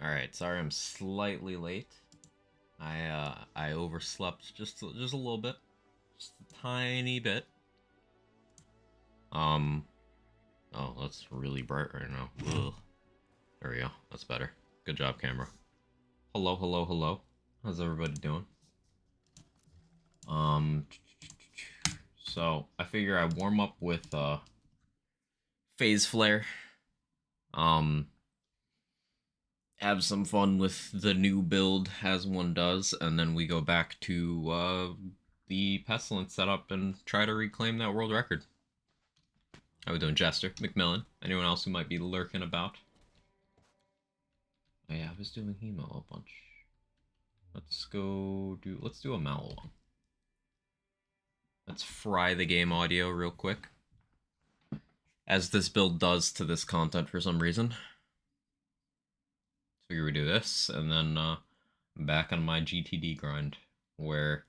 Alright, sorry I'm slightly late. I overslept just a little bit. Just a tiny bit. Um oh, that's really bright right now. Ugh. There we go. That's better. Good job, camera. Hello, hello, hello. How's everybody doing? Um so I figure I warm up with phase flare. Um have some fun with the new build as one does, and then we go back to the pestilence setup and try to reclaim that world record. How we doing, Jester, McMillan? Anyone else who might be lurking about? Oh yeah, I was doing Hemo a bunch. Let's do a Mallow one. Let's fry the game audio real quick. As this build does to this content for some reason. So figure we do this, and then back on my GTD grind, where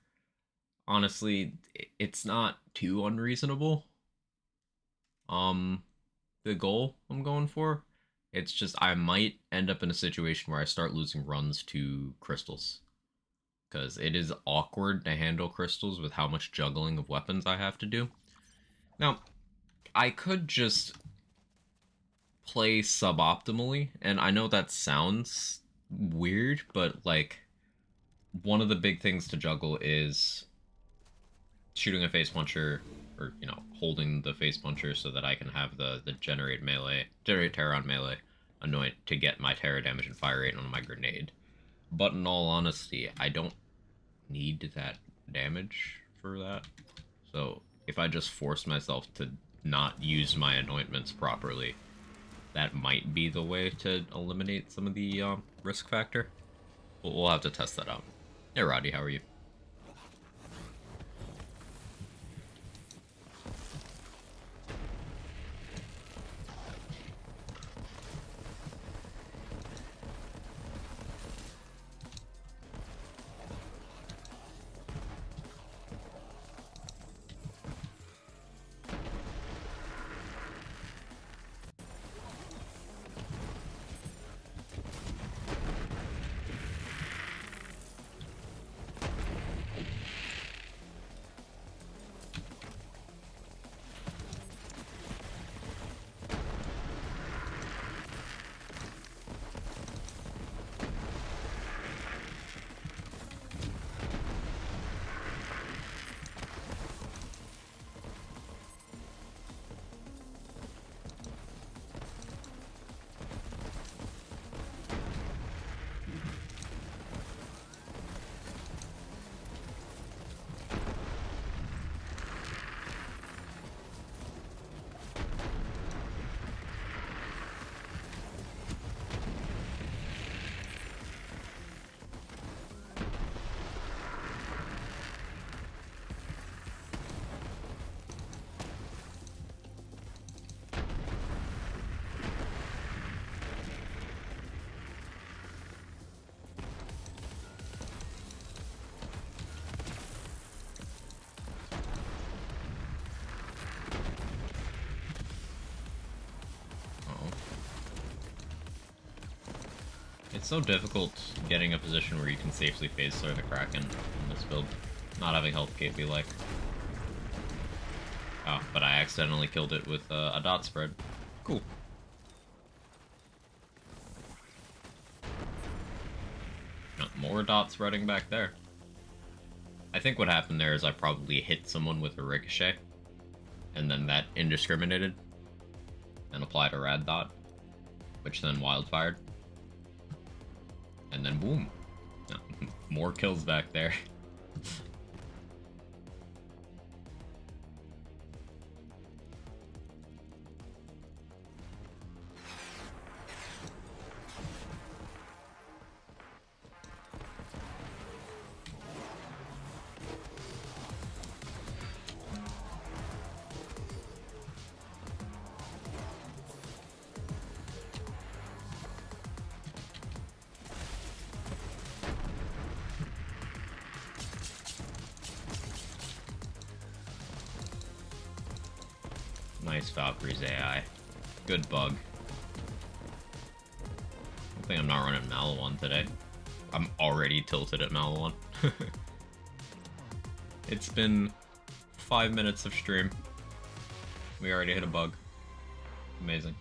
honestly, it's not too unreasonable. The goal I'm going for. It's just I might end up in a situation where I start losing runs to crystals. Because it is awkward to handle crystals with how much juggling of weapons I have to do. Now, I could just play suboptimally, and I know that sounds weird, but like, one of the big things to juggle is shooting a face puncher, or holding the face puncher so that I can have the generate terror on melee anoint to get my terror damage and fire rate on my grenade. But in all honesty, I don't need that damage for that. So if I just force myself to not use my anointments properly, that might be the way to eliminate some of the risk factor. We'll have to test that out. Hey Roddy, how are you? It's so difficult getting a position where you can safely phase through the Kraken in this build. Not having health gate be like. Oh, but I accidentally killed it with a dot spread. Cool. More dot spreading back there. I think what happened there is I probably hit someone with a ricochet, and then that indiscriminated, and applied a rad dot, which then wildfired. And then boom. More kills back there. Nice Valkyrie's AI. Good bug. I think I'm not running Malawan today. I'm already tilted at Malawan. It's been 5 minutes of stream. We already hit a bug. Amazing.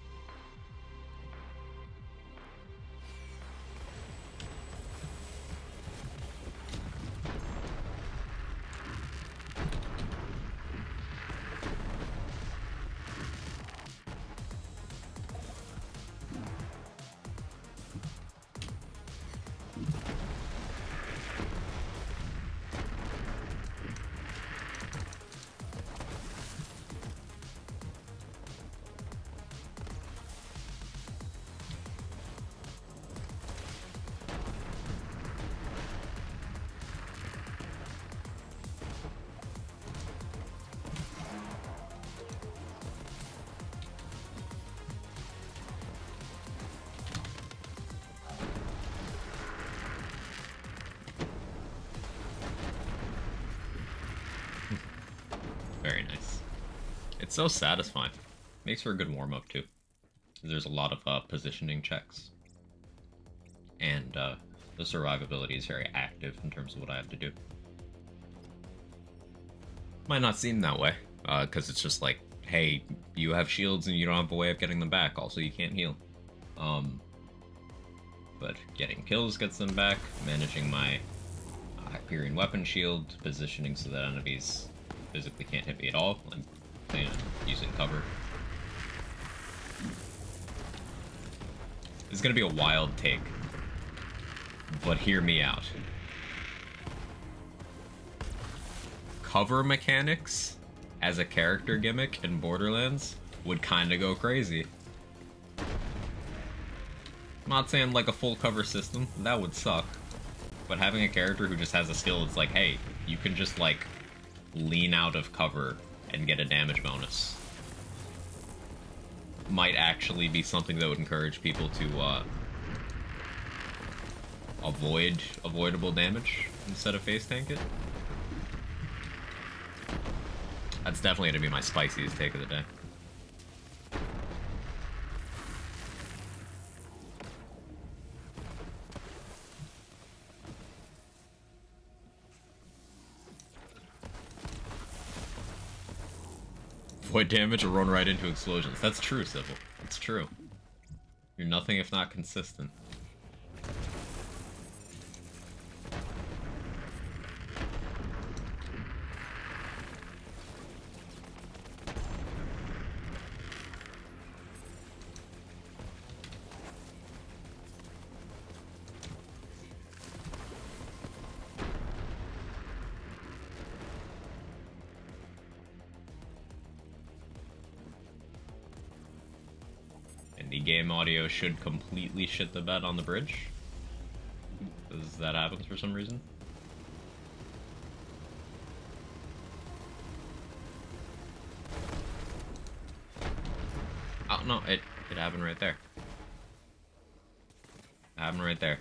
Very nice. It's so satisfying. Makes for a good warm-up, too. There's a lot of positioning checks. And the survivability is very active in terms of what I have to do. Might not seem that way, because it's just like, hey, you have shields and you don't have a way of getting them back. Also, you can't heal. But getting kills gets them back. Managing my Hyperion weapon shield. Positioning so that enemies physically can't hit me at all. I'm using cover. This is gonna be a wild take, but hear me out. Cover mechanics as a character gimmick in Borderlands would kinda go crazy. I'm not saying like a full cover system, that would suck. But having a character who just has a skill that's like, hey, you can just like lean out of cover and get a damage bonus might actually be something that would encourage people to avoid avoidable damage instead of face tank it. That's definitely going to be my spiciest take of the day. Avoid damage or run right into explosions. That's true, Civil. It's true. You're nothing if not consistent. The game audio should completely shit the bed on the bridge, because that happens for some reason. Oh no, it happened right there. It happened right there.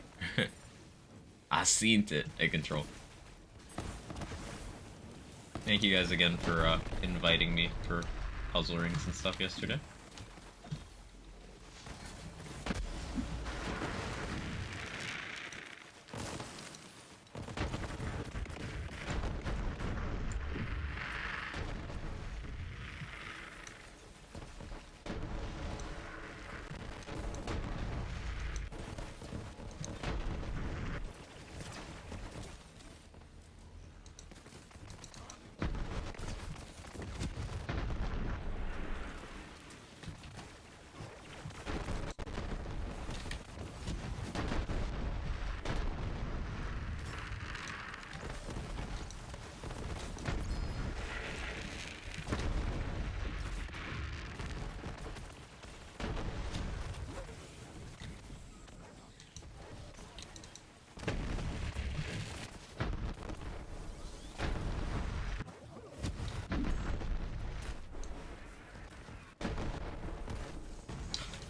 I seen it at control. Thank you guys again for inviting me for puzzle rings and stuff yesterday.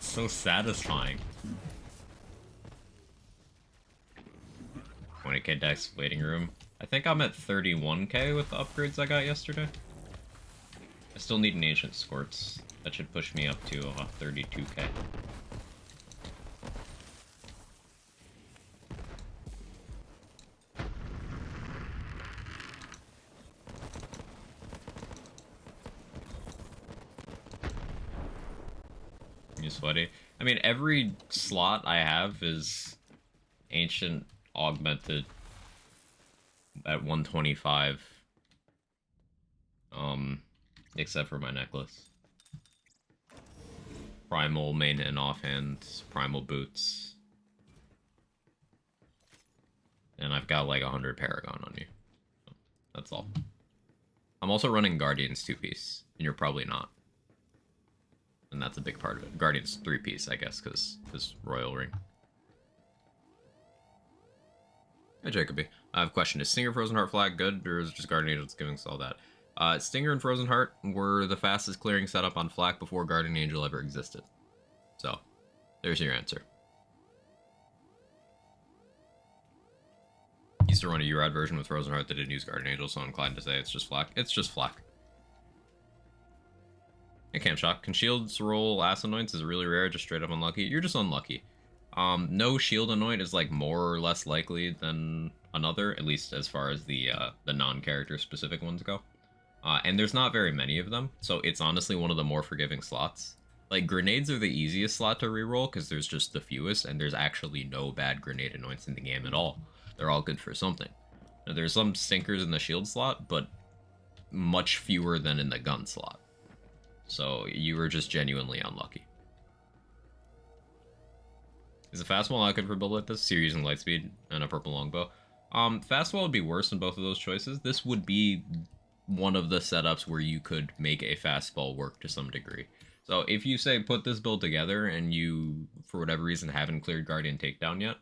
So satisfying. 20k dex waiting room. I think I'm at 31k with the upgrades I got yesterday. I still need an ancient squirts. That should push me up to 32k. sweaty. I mean, every slot I have is ancient augmented at 125. Um, except for my necklace. Primal main and offhand, primal boots. And I've got like 100 Paragon on you. So that's all. I'm also running Guardians 2-piece, and you're probably not. And that's a big part of it. Guardians 3-piece, I guess, because Royal Ring. Hey, Jacoby. I have a question. Is Stinger Frozen Heart flag good, or is it just Guardian Angels giving us all that? Stinger and Frozen Heart were the fastest clearing setup on Flak before Guardian Angel ever existed. So, there's your answer. Used to run a URAD version with Frozen Heart that didn't use Guardian Angel, so I'm inclined to say it's just Flak. It's just Flak. Hey, Camp Shock. Can shields roll Ass Anoints? Is really rare, just straight up unlucky? You're just unlucky. No shield anoint is like more or less likely than another, at least as far as the non-character specific ones go. And there's not very many of them, so it's honestly one of the more forgiving slots. Like, grenades are the easiest slot to reroll because there's just the fewest, and there's actually no bad grenade anoints in the game at all. They're all good for something. Now, there's some stinkers in the shield slot, but much fewer than in the gun slot. So you were just genuinely unlucky. Is a fastball not good for build like this? So you're using Lightspeed and a purple longbow. Fastball would be worse than both of those choices. This would be one of the setups where you could make a fastball work to some degree. So if you say put this build together and you, for whatever reason, haven't cleared Guardian Takedown yet,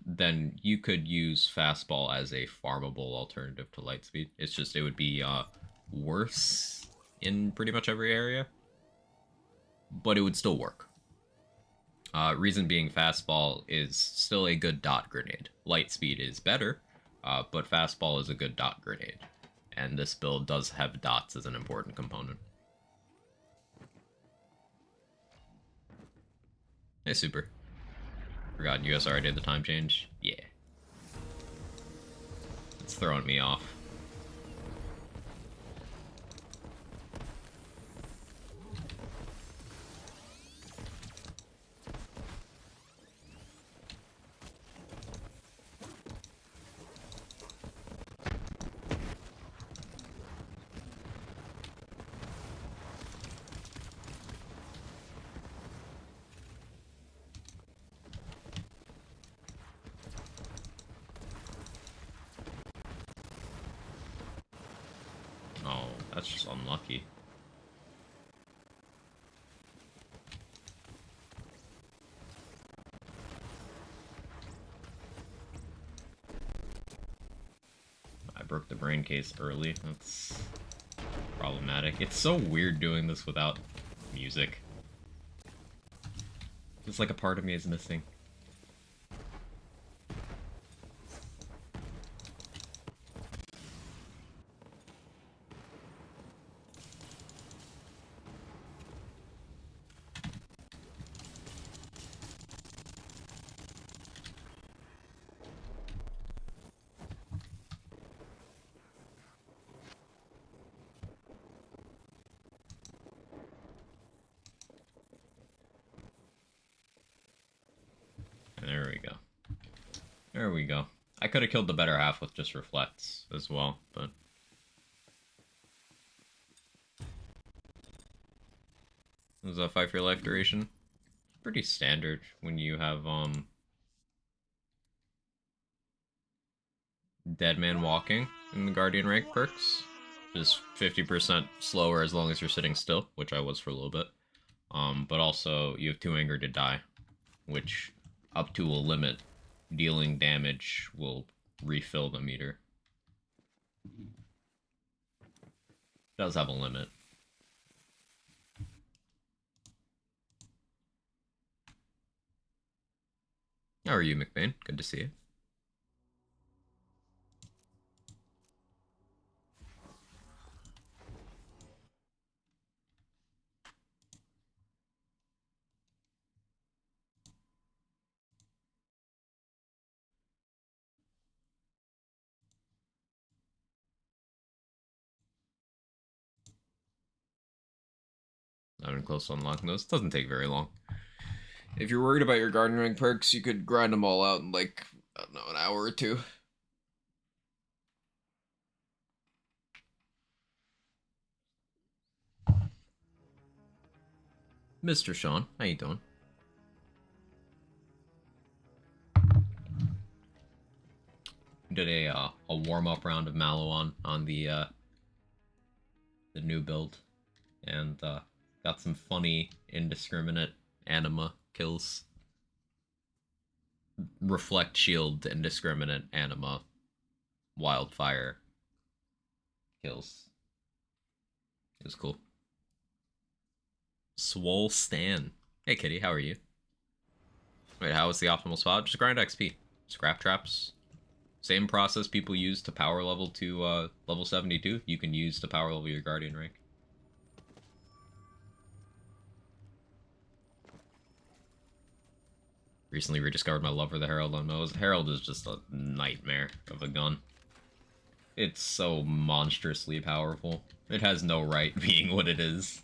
then you could use fastball as a farmable alternative to Lightspeed. It's just it would be worse in pretty much every area, but it would still work. Reason being, fastball is still a good dot grenade. Lightspeed is better, but fastball is a good dot grenade. And this build does have dots as an important component. Hey, Super. Forgot USR did the time change? Yeah. It's throwing me off. Oh, that's just unlucky. I broke the brain case early. That's problematic. It's so weird doing this without music. It's like a part of me is missing. There we go. There we go. I could have killed the better half with just reflects as well, but... Is a 5 for your life duration? Pretty standard when you have, Dead Man Walking in the Guardian rank perks. Just 50% slower as long as you're sitting still, which I was for a little bit. But also, you have 2 anger to die, which, up to a limit, dealing damage will refill the meter. Does have a limit. How are you, McBain? Good to see you. I don't getting close to unlocking those. It doesn't take very long. If you're worried about your garden rank perks, you could grind them all out in like, I don't know, an hour or two. Mr. Sean, how you doing? Did a warm up round of Mallow on the new build, and got some funny indiscriminate anima kills. Reflect shield indiscriminate anima wildfire kills. It was cool. Swole Stan. Hey Kitty, how are you? Wait, how was the optimal spot? Just grind XP. Scrap traps. Same process people use to power level to level 72. You can use to power level your guardian rank. Recently rediscovered my love for the Herald on Moes. Herald is just a nightmare of a gun. It's so monstrously powerful. It has no right being what it is.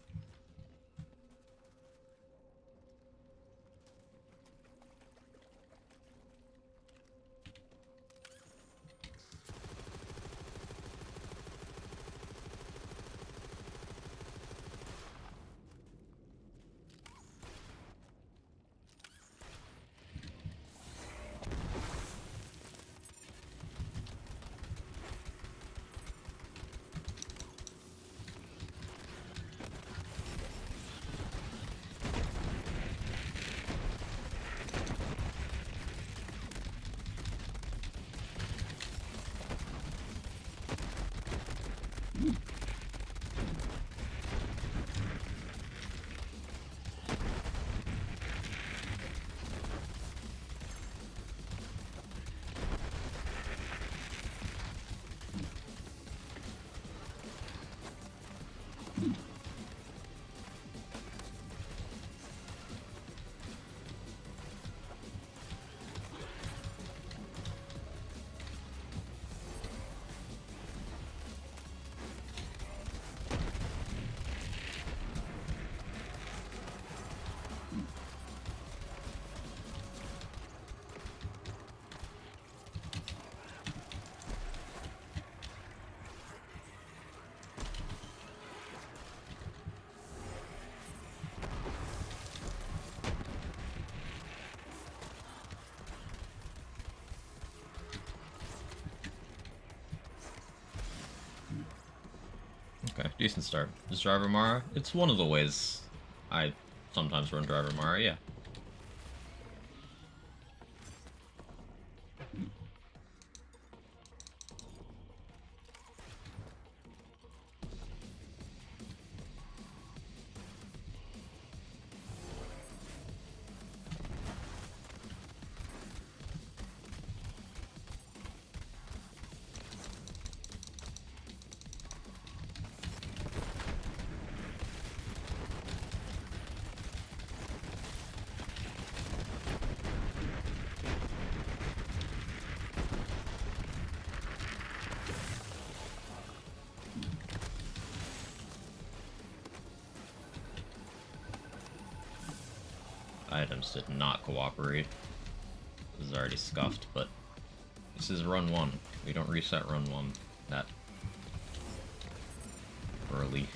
Okay, decent start. Is Driver Mara? It's one of the ways I sometimes run Driver Mara, yeah. Items did not cooperate. This is already scuffed, but this is run 1. We don't reset run 1 that early.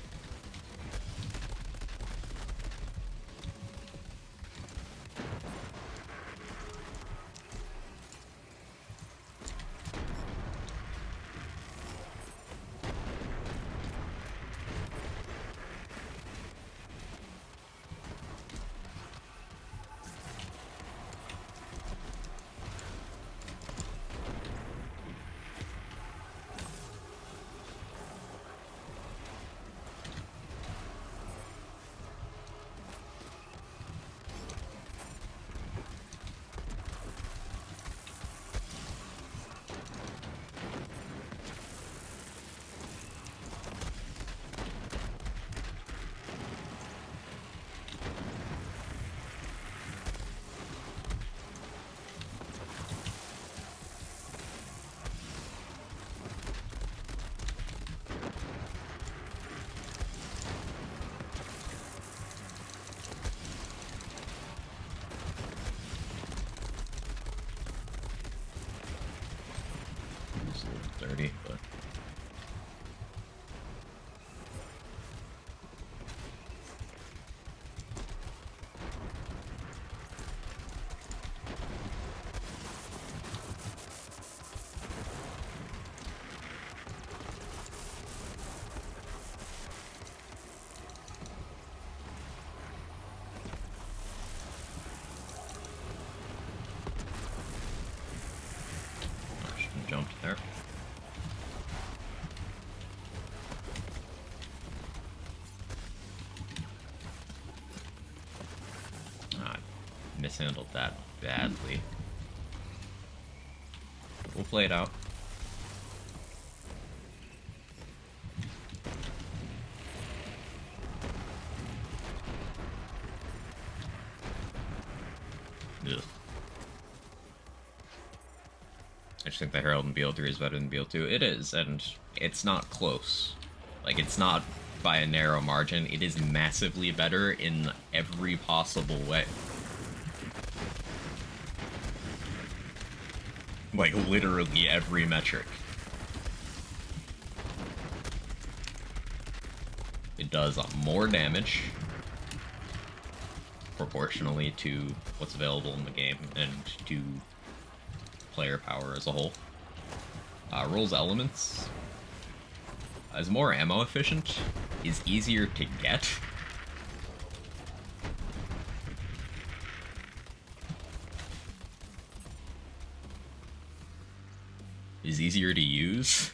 30, but I shouldn't have jumped there. I mishandled that badly. We'll play it out. Ugh. I just think the Herald in BL3 is better than BL2. It is, and it's not close. Like, it's not by a narrow margin. It is massively better in every possible way. Like, literally every metric. It does more damage proportionally to what's available in the game and to player power as a whole. Rolls elements. Is more ammo efficient, is easier to get. Is easier to use.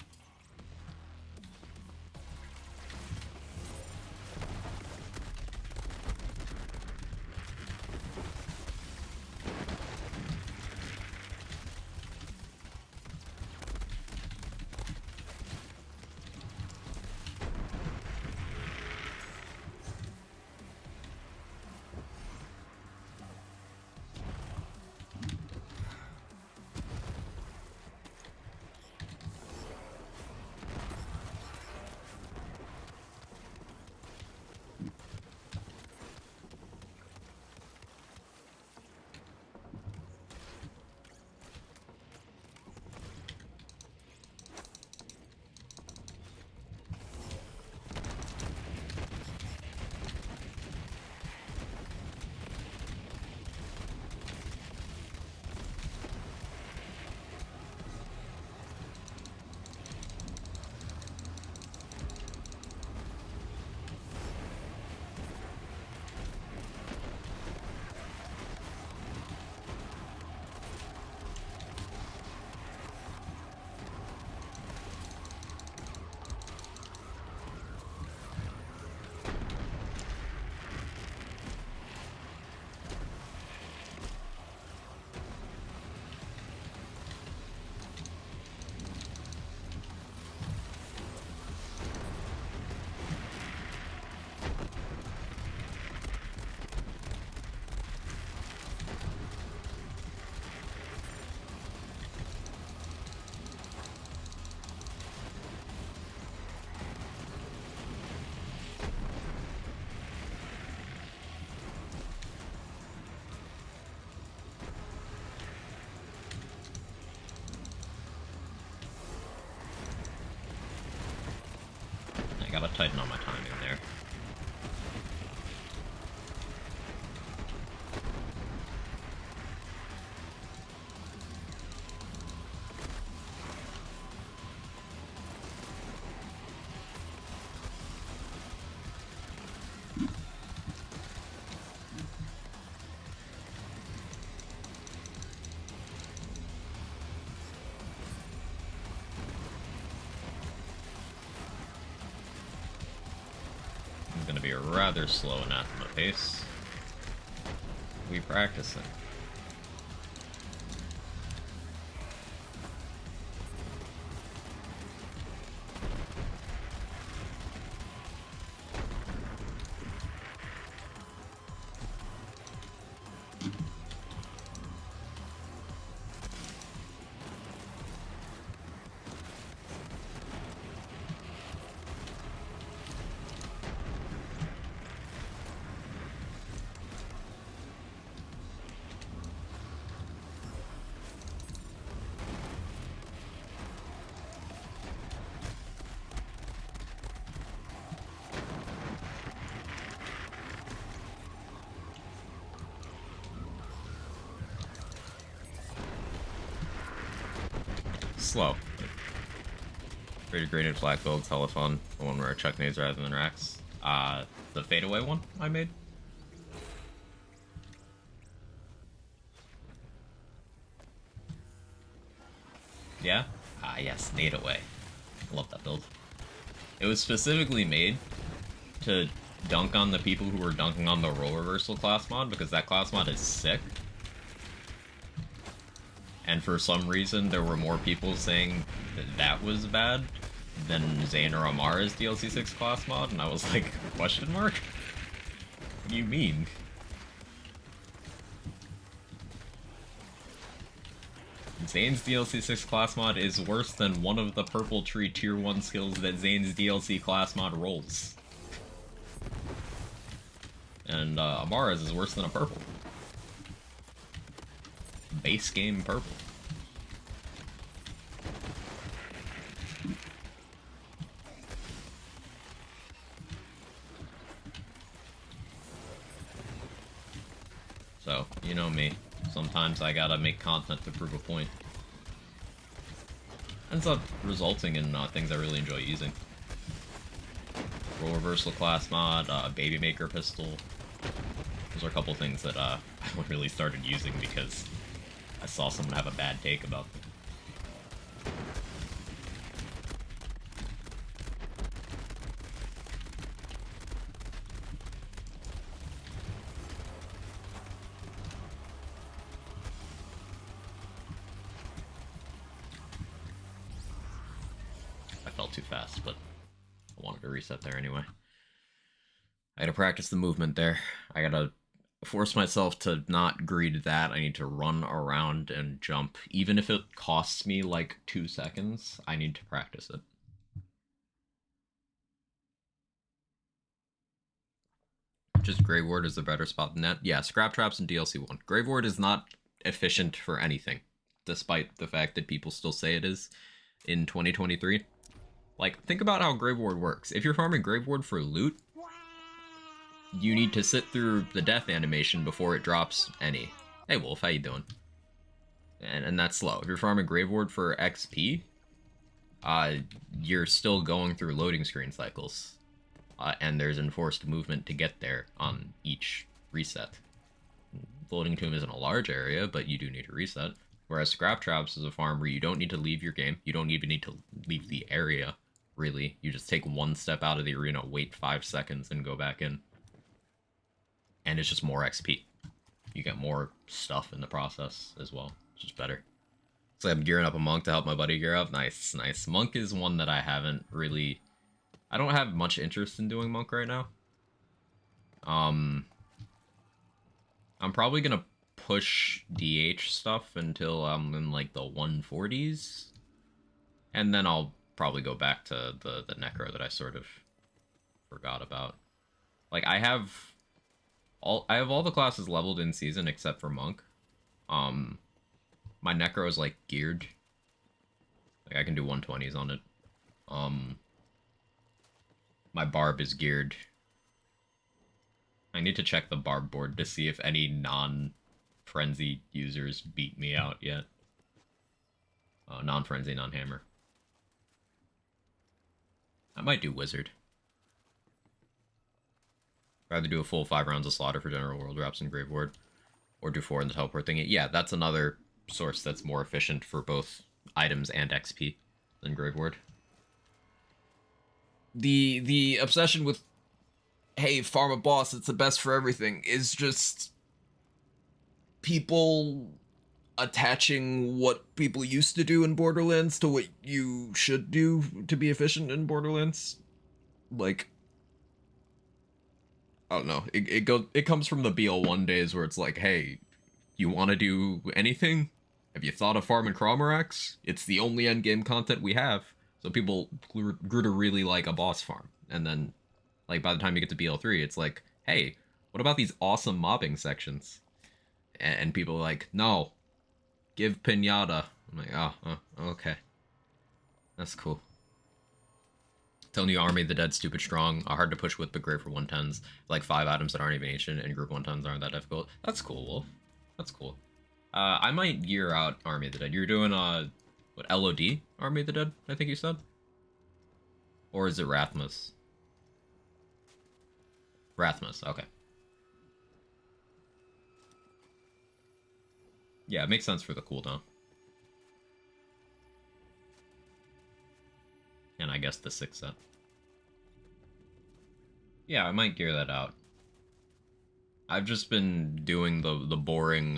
Gotta tighten on my timing there. Gonna be a rather slow anathema pace. We practicing. slow. Created graded flak builds, hella fun. The one where I chuck nades rather than racks. The fadeaway one I made. Yeah? Ah, yes, nade away. I love that build. It was specifically made to dunk on the people who were dunking on the role reversal class mod, because that class mod is sick. And for some reason, there were more people saying that that was bad than Zane or Amara's DLC 6 class mod, and I was like, question mark? What do you mean? Zane's DLC 6 class mod is worse than one of the purple tree tier 1 skills that Zane's DLC class mod rolls. And Amara's is worse than a purple. Base game purple. So, you know me. Sometimes I gotta make content to prove a point. Ends up resulting in things I really enjoy using. Roll reversal class mod, baby maker pistol. Those are a couple things that I really started using because I saw someone have a bad take about them. I fell too fast, but I wanted to reset there anyway. I gotta practice the movement there. I gotta force myself to not greed that. I need to run around and jump. Even if it costs me like 2 seconds, I need to practice it. Just Grave Ward is the better spot than that. Yeah, Scrap Traps and DLC 1. Grave Ward is not efficient for anything, despite the fact that people still say it is in 2023. Like, think about how Grave Ward works. If you're farming Grave Ward for loot, you need to sit through the death animation before it drops any. Hey Wolf, how you doing? And that's slow. If you're farming Grave Ward for XP, you're still going through loading screen cycles. And there's enforced movement to get there on each reset. The loading tomb isn't a large area, but you do need to reset. Whereas Scrap Traps is a farm where you don't need to leave your game. You don't even need to leave the area, really. You just take one step out of the arena, wait 5 seconds, and go back in. And it's just more XP. You get more stuff in the process as well, which is better. So I'm gearing up a Monk to help my buddy gear up. Nice, nice. Monk is one that I haven't really... I don't have much interest in doing Monk right now. I'm probably gonna push DH stuff until I'm in like the 140s. And then I'll probably go back to the Necro that I sort of forgot about. Like, I have all the classes leveled in season except for Monk. My Necro is like geared. Like, I can do 120s on it. My Barb is geared. I need to check the Barb board to see if any non-Frenzy users beat me out yet. Non-Frenzy, non-Hammer. I might do Wizard. Rather do a full 5 rounds of Slaughter for General World Wraps and Grave Ward. Or do 4 in the Teleport thingy. Yeah, that's another source that's more efficient for both items and XP than Grave Ward. The obsession with, hey, farm a boss, it's the best for everything, is just people attaching what people used to do in Borderlands to what you should do to be efficient in Borderlands. Like, I don't know. It comes from the BL1 days where it's like, hey, you want to do anything? Have you thought of farming Cromarax? It's the only endgame content we have. So people grew to really like a boss farm. And then, like, by the time you get to BL3, it's like, hey, what about these awesome mobbing sections? And people are like, no, give Pinata. I'm like, oh, okay. That's cool. Telling you Army of the Dead stupid strong, hard to push with but great for 110s. Like 5 items that aren't even ancient and group 110s aren't that difficult. That's cool, Wolf. That's cool. I might gear out Army of the Dead. You're doing What, LOD? Army of the Dead, I think you said? Or is it Rathmas? Rathmas, okay. Yeah, it makes sense for the cooldown. And I guess the 6th set. Yeah, I might gear that out. I've just been doing the boring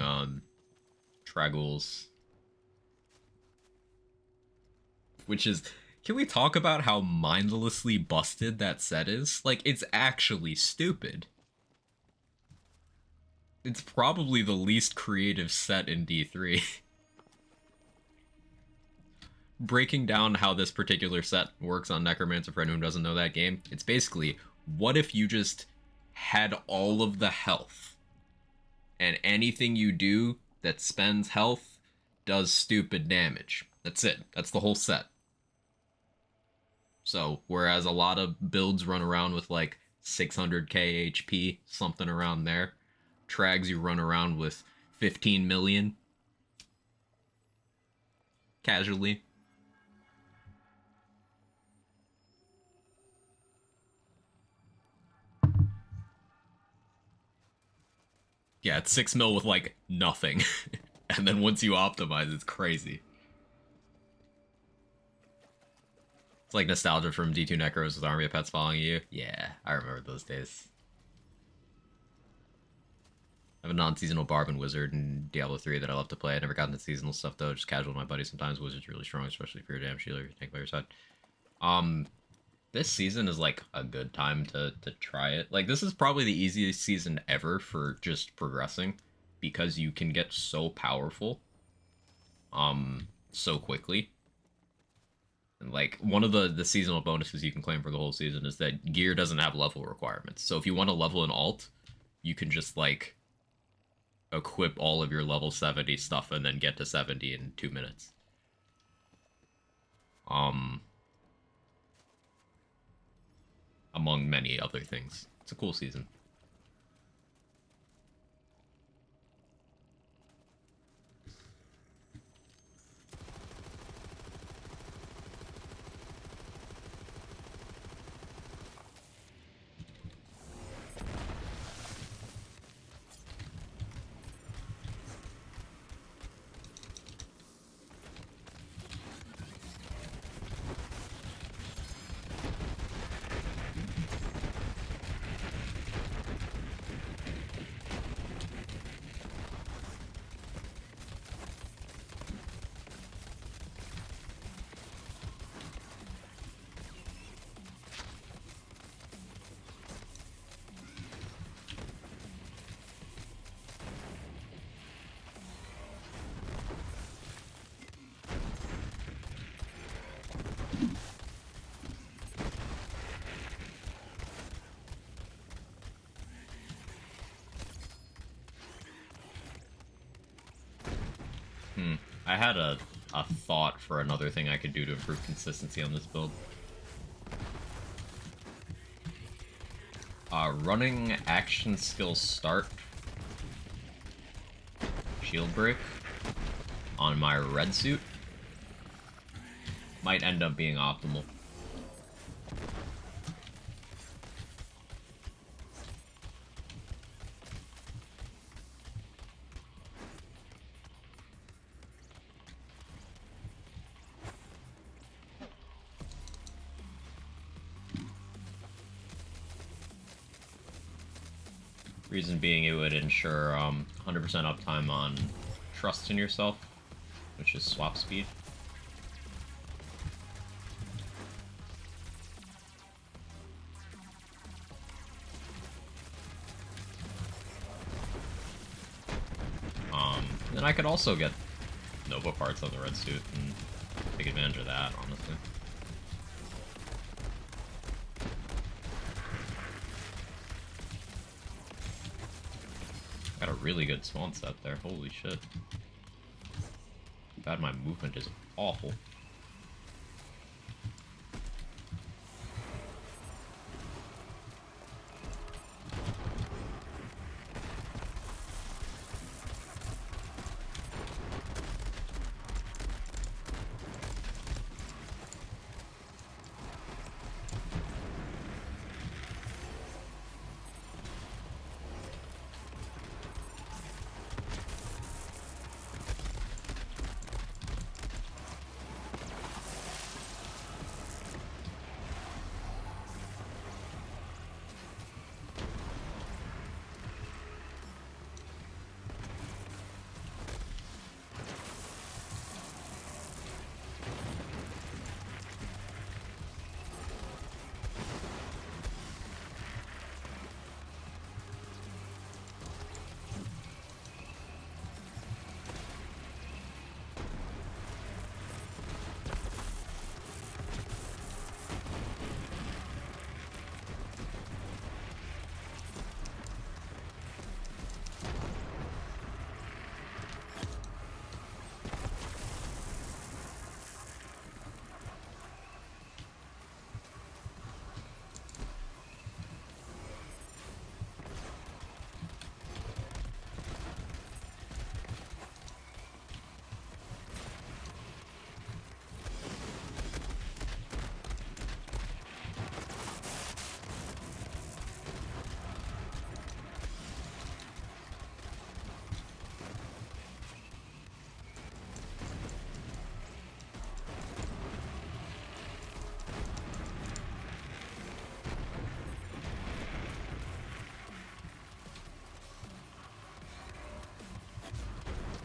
Tragules. Which is... Can we talk about how mindlessly busted that set is? Like, it's actually stupid. It's probably the least creative set in D3. Breaking down how this particular set works on Necromancer for anyone who doesn't know that game, it's basically, what if you just had all of the health, and anything you do that spends health does stupid damage. That's it. That's the whole set. So, whereas a lot of builds run around with like 600k HP, something around there, Trags you run around with 15 million casually. Yeah, it's 6 mil with like nothing. And then once you optimize, it's crazy. It's like nostalgia from D2 Necros with Army of Pets following you. Yeah, I remember those days. I have a non-seasonal Barb and Wizard in Diablo 3 that I love to play. I never got into seasonal stuff though, just casual with my buddies sometimes. Wizard's really strong, especially if you're a damn shield or you tank by your side. This season is like a good time to try it. Like, this is probably the easiest season ever for just progressing, because you can get so powerful so quickly. And like, one of the seasonal bonuses you can claim for the whole season is that gear doesn't have level requirements. So if you want to level an alt, you can just like equip all of your level 70 stuff and then get to 70 in 2 minutes. Among many other things. It's a cool season. I had a thought for another thing I could do to improve consistency on this build. Running action skill start shield break on my red suit might end up being optimal. Reason being, it would ensure 100% uptime on trust in yourself, which is swap speed. Then I could also get Nova parts on the red suit and take advantage of that, honestly. Got a really good spawn set there, holy shit. Too bad my movement is awful.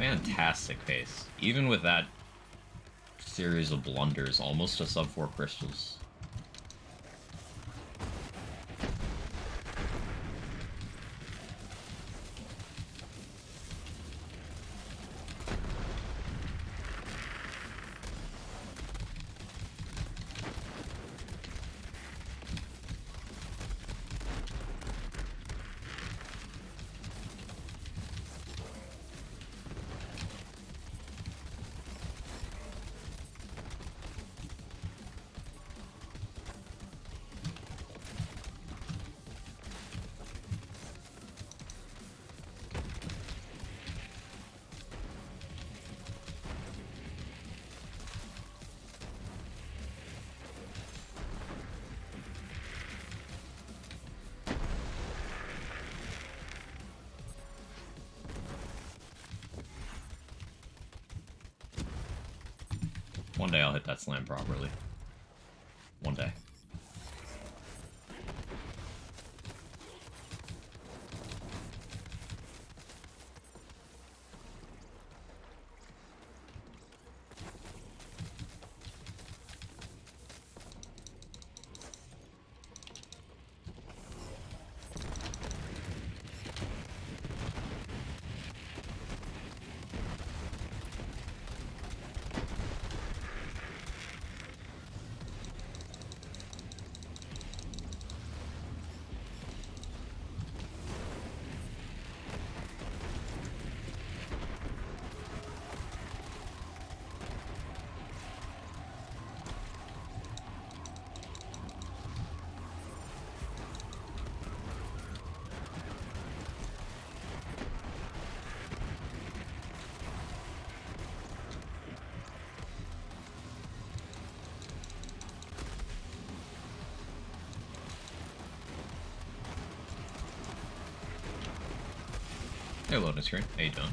Fantastic pace. Even with that series of blunders, almost a sub 4 crystals. One day I'll hit that slam properly. One day. Hey, loading screen. How you doing?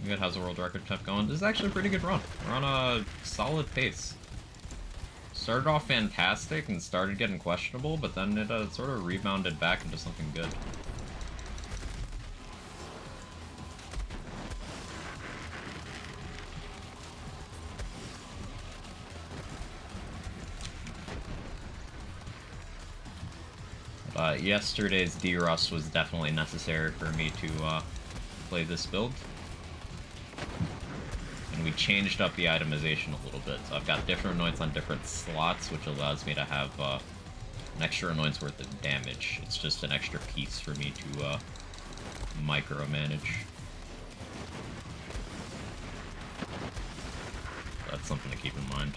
Good. How's the world record temp going? This is actually a pretty good run. We're on a solid pace. Started off fantastic and started getting questionable, but then it sort of rebounded back into something good. Yesterday's D-Rust was definitely necessary for me to play this build. And we changed up the itemization a little bit. So I've got different annoyance on different slots, which allows me to have an extra annoyance worth of damage. It's just an extra piece for me to micromanage. That's something to keep in mind.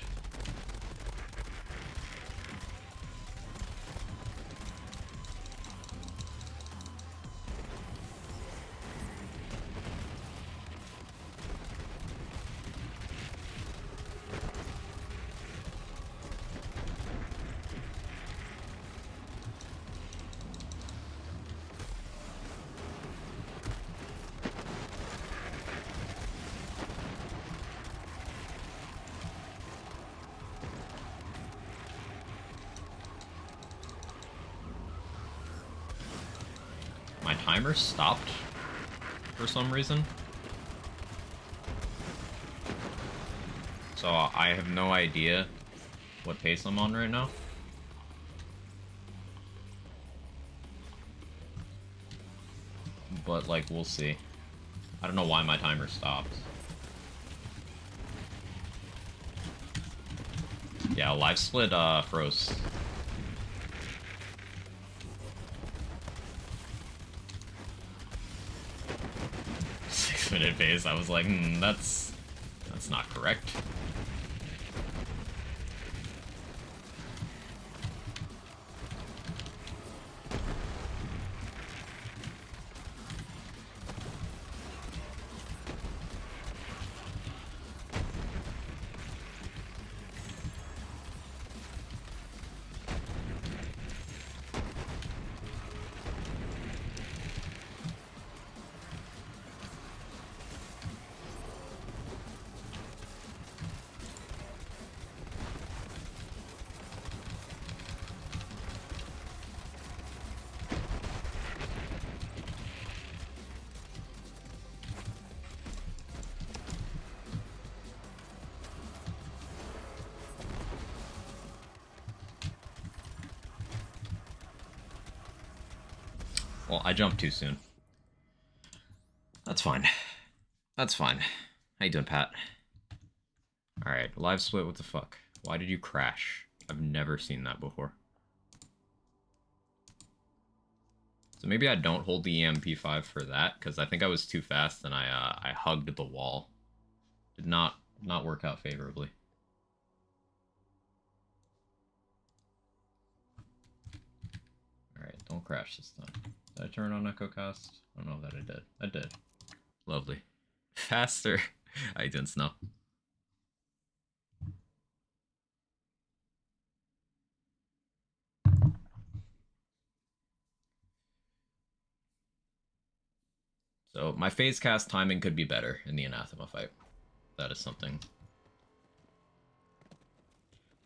My timer stopped for some reason. So I have no idea what pace I'm on right now. But, like, we'll see. I don't know why my timer stopped. Yeah, live split froze. 6-minute phase. I was like, that's not correct. Well, I jumped too soon. That's fine. That's fine. How you doing, Pat? Alright, live split, what the fuck? Why did you crash? I've never seen that before. So maybe I don't hold the EMP5 for that, because I think I was too fast and I hugged the wall. Did not work out favorably. Alright, don't crash this time. Did I turn on Echo Cast? I don't know that I did. I did. Lovely. Faster. I didn't know. So my phase cast timing could be better in the Anathema fight. That is something.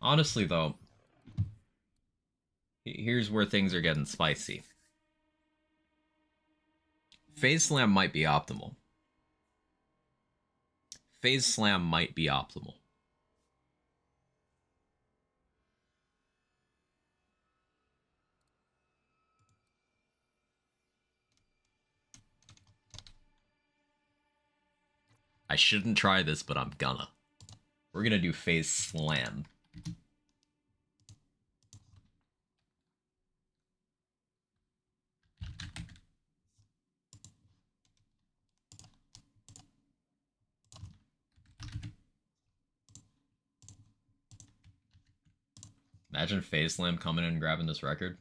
Honestly, though, here's where things are getting spicy. Phase Slam might be optimal. Phase Slam might be optimal. I shouldn't try this, but I'm gonna. We're gonna do Phase Slam. Imagine Phase Slam coming in and grabbing this record.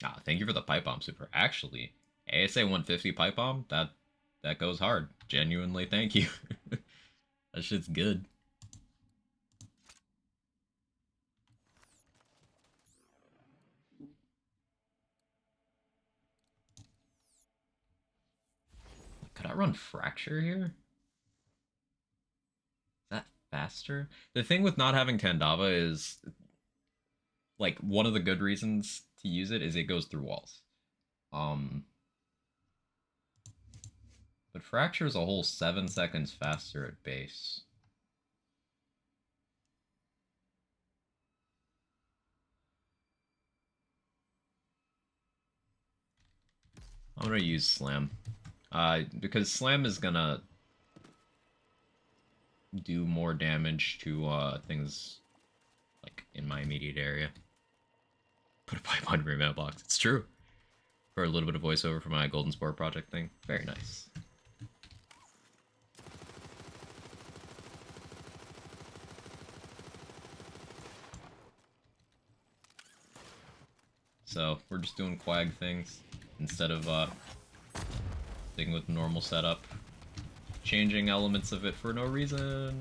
Ah, thank you for the pipe bomb super. Actually, ASA 150 pipe bomb, that goes hard. Genuinely, thank you. That shit's good. Could I run Fracture here? Is that faster? The thing with not having Tandava is, like, one of the good reasons to use it is it goes through walls. But Fracture is a whole 7 seconds faster at base. I'm gonna use Slam. Because Slam is gonna do more damage to things like in my immediate area. Put a pipe on your mailbox. It's true. For a little bit of voiceover for my Golden Sport project thing. Very nice. So we're just doing Quag things instead of sticking with normal setup. Changing elements of it for no reason.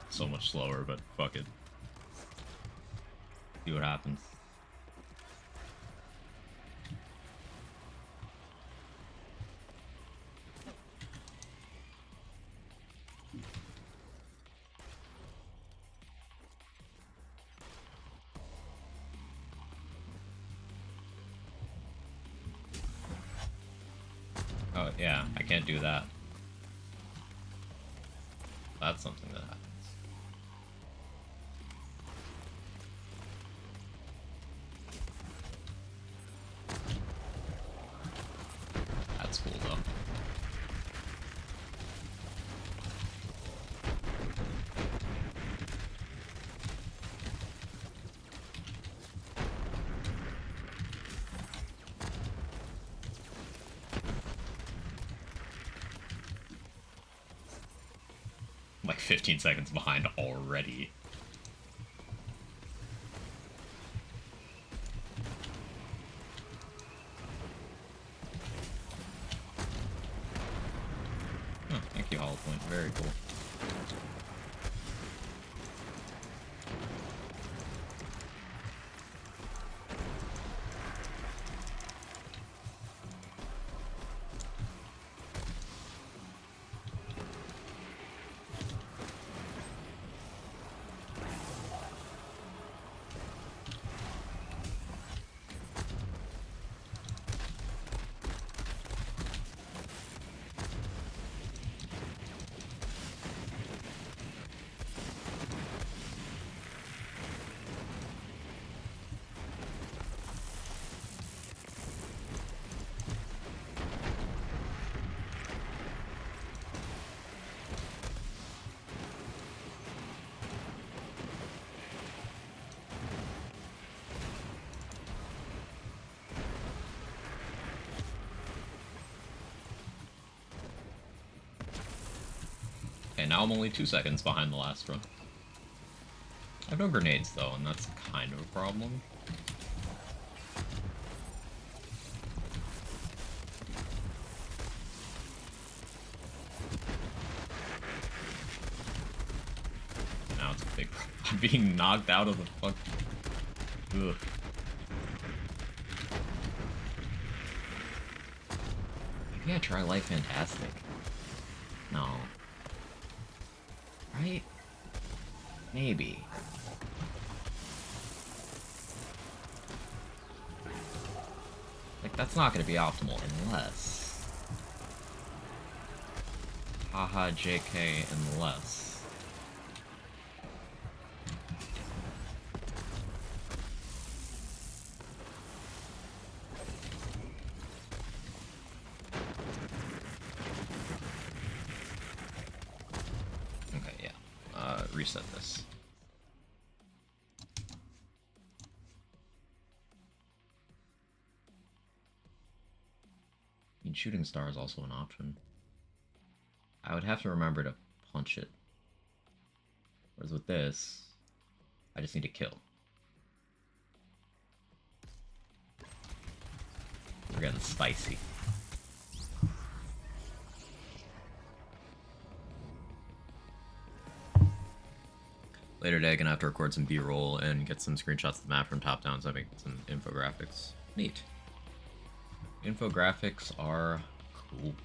So much slower, but fuck it. See what happens. Oh yeah, I can't do that. That's something that happens. That's cool though. Like 15 seconds behind already. Oh, thank you, Hollow Point. Very cool. Okay, now I'm only 2 seconds behind the last run. I have no grenades though, and that's kind of a problem. Now it's a big problem. I'm being knocked out of the fuck. Ugh. Maybe I try Life Fantastic. No. Right? Maybe. Like, that's not gonna be optimal unless... Haha, JK, unless... Okay, yeah. Reset this. I mean, shooting star is also an option. I would have to remember to punch it. Whereas with this, I just need to kill. We're getting spicy. Later today, I'm gonna have to record some B-roll and get some screenshots of the map from top down so I make some infographics. Neat. Infographics are cool.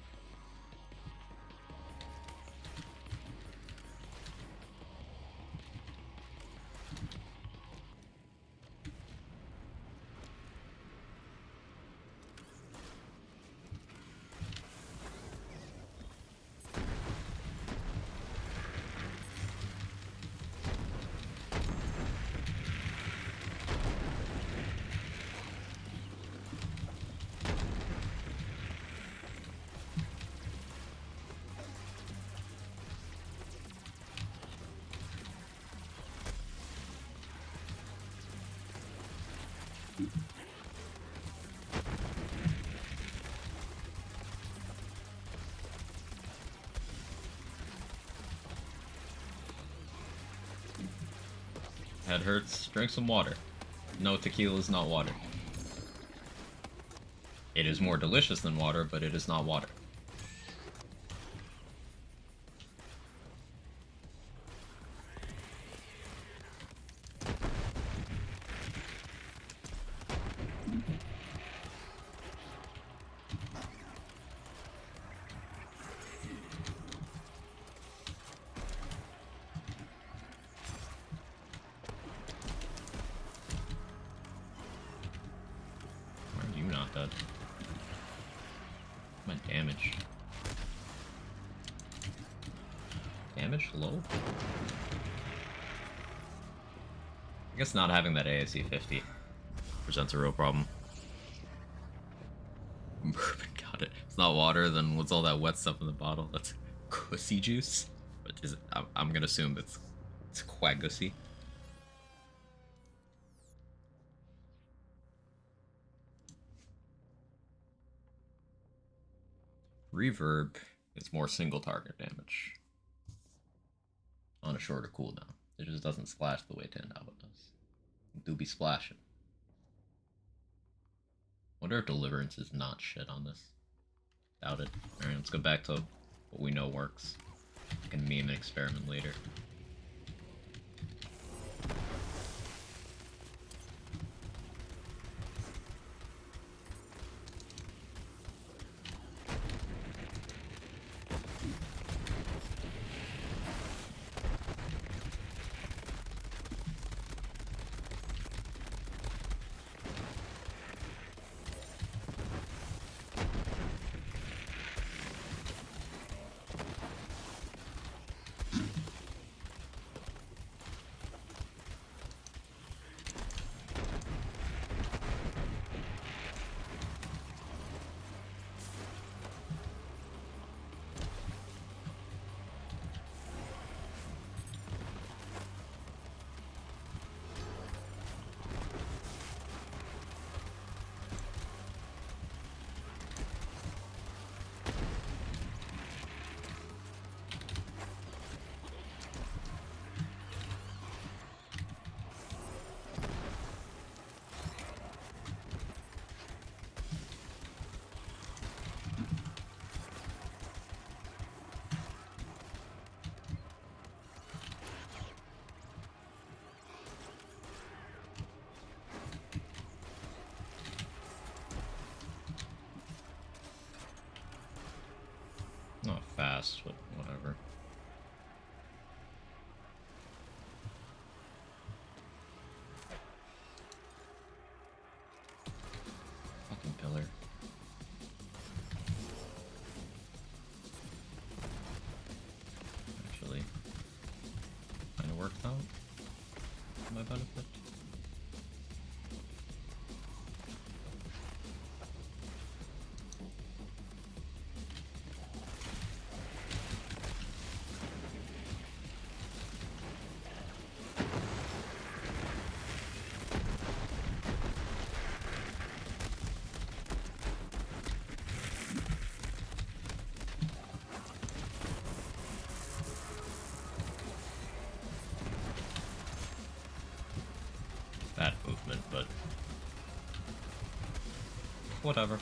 Head hurts. Drink some water. No, tequila is not water. It is more delicious than water, but it is not water. Why are you not dead? My damage. damage? Low? I guess not having that ASC 50 presents a real problem. Bourbon, got it. It's not water, then what's all that wet stuff in the bottle? That's gussy juice? But is it, I'm gonna assume it's quagussy. Reverb is more single target damage on a shorter cooldown. It just doesn't splash the way Tandava does. It do be splashing. Wonder if Deliverance is not shit on this. Doubt it. Alright, let's go back to what we know works. I can meme an experiment later. Not fast, but whatever. Fucking pillar. Actually, kinda worked out for my benefit. That movement, but whatever.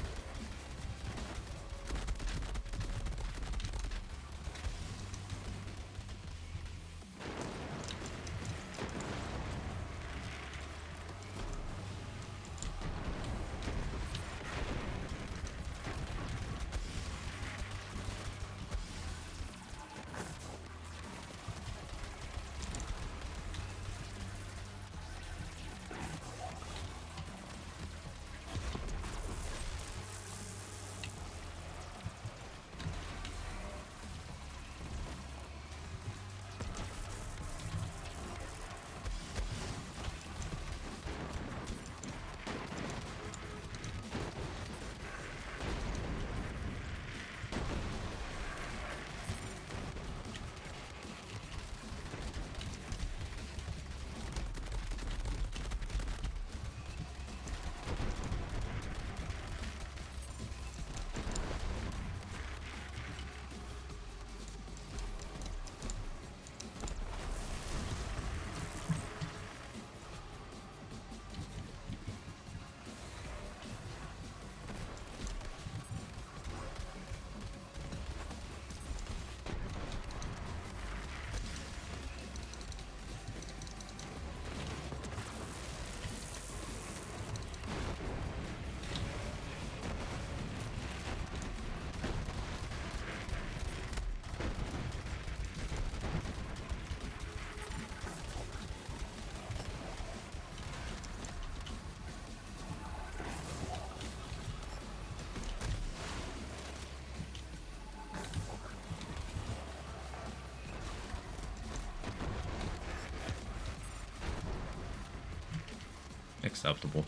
acceptable.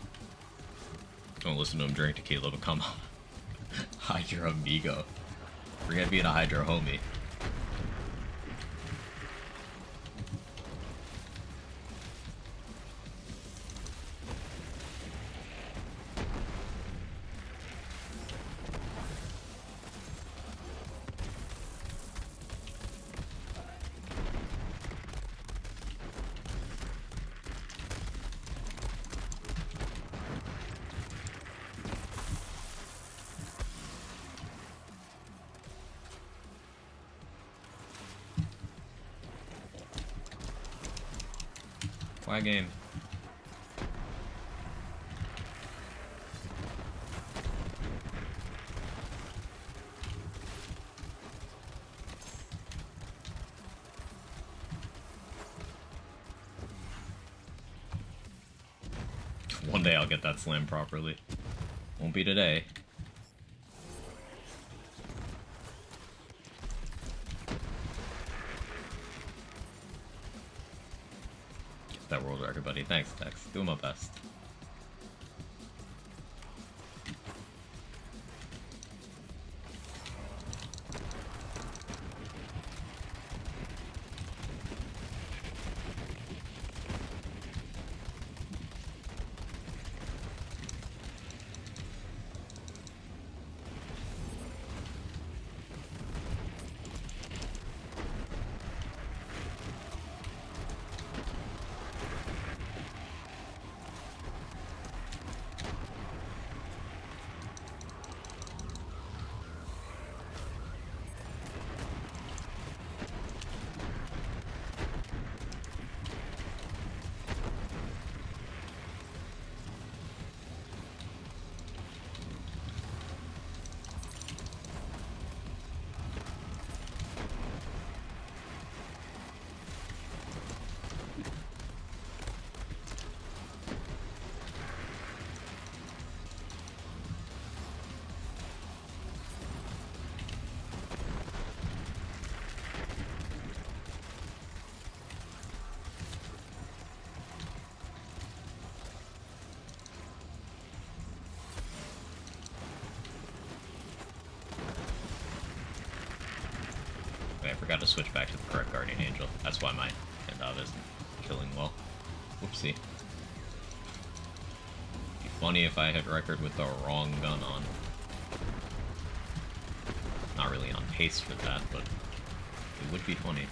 Don't listen to him drink tequila, but come on. Hydra amigo. Forget being a Hydra homie. Flag game. One day I'll get that slam properly. Won't be today. That world record, buddy. Thanks, Tex. Doing my best. I forgot to switch back to the correct Guardian Angel. That's why my Gandalf isn't killing well. Whoopsie. Be funny if I hit record with the wrong gun on. Not really on pace for that, but it would be funny.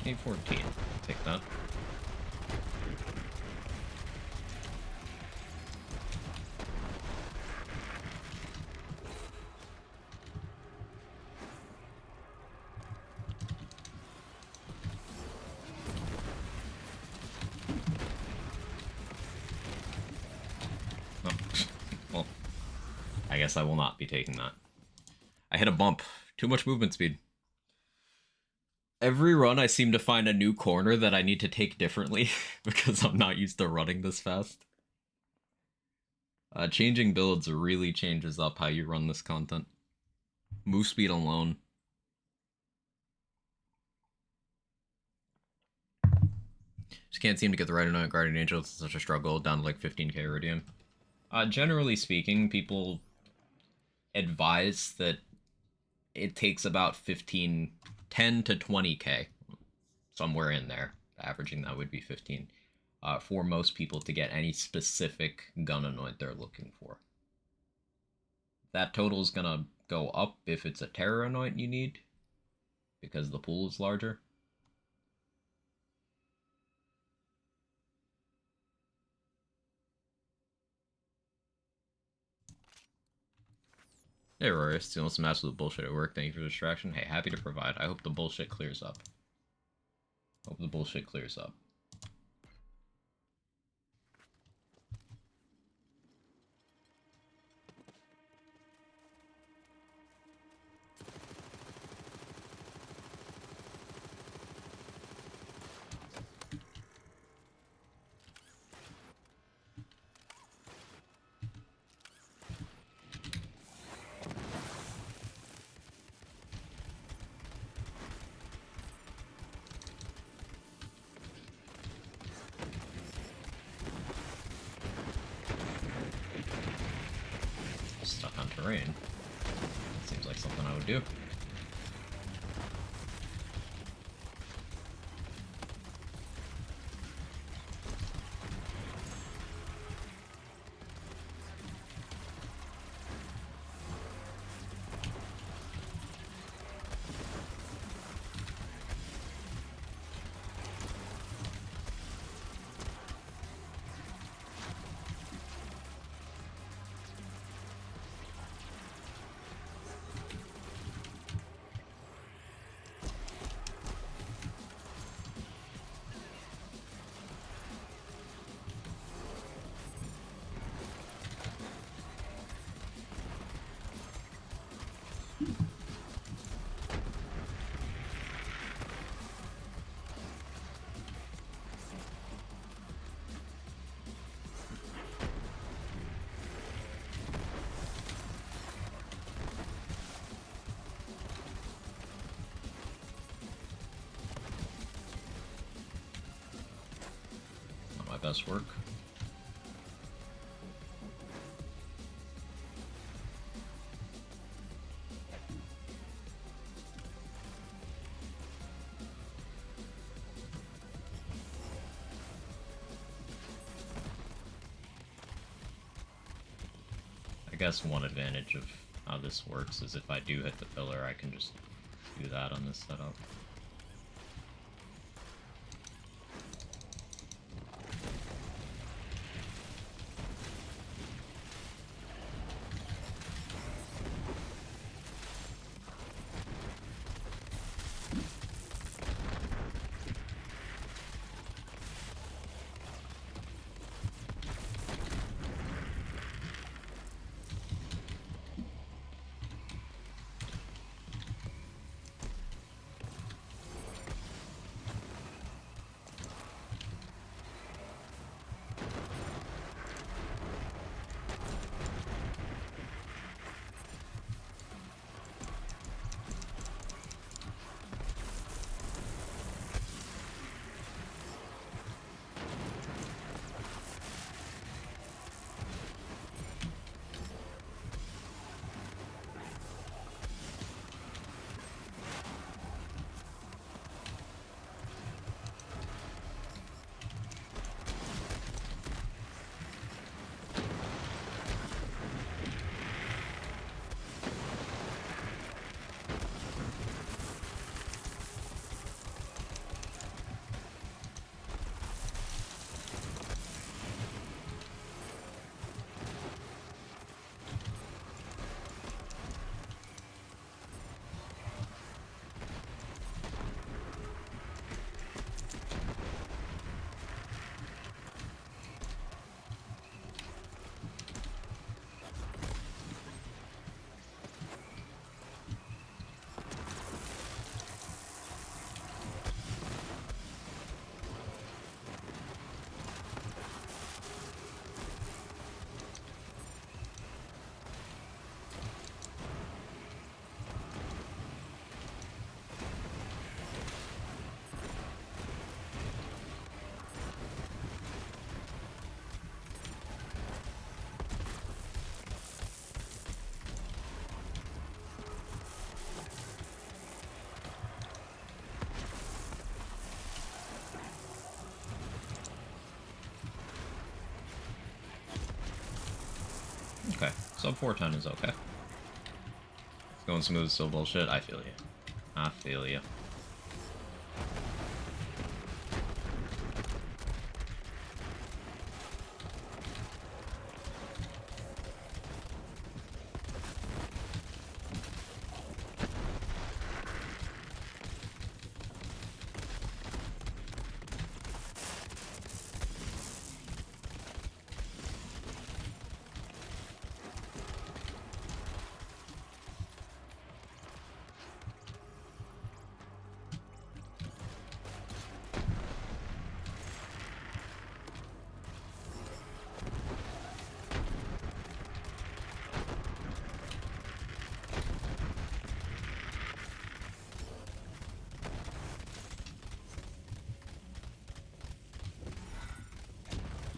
A14. Take that. Oh. Well, I guess I will not be taking that. I hit a bump. Too much movement speed. Every run I seem to find a new corner that I need to take differently because I'm not used to running this fast. Changing builds really changes up how you run this content. Move speed alone. Just can't seem to get the right amount of Guardian Angel. It's such a struggle, down to like 15k Iridium. Generally speaking, people advise that it takes about 10 to 20k. somewhere in there. Averaging that would be 15. For most people to get any specific gun anoint they're looking for. That total is gonna go up if it's a terror anoint you need, because the pool is larger. Hey Rory, stealing some absolute bullshit at work. Thank you for the distraction. Hey, happy to provide. I hope the bullshit clears up. Hope the bullshit clears up. Stuck on terrain. Seems like something I would do. Not my best work. I guess one advantage of how this works is if I do hit the pillar, I can just do that on this setup. Sub 410 is okay. Going smooth is still bullshit. I feel you. I feel you.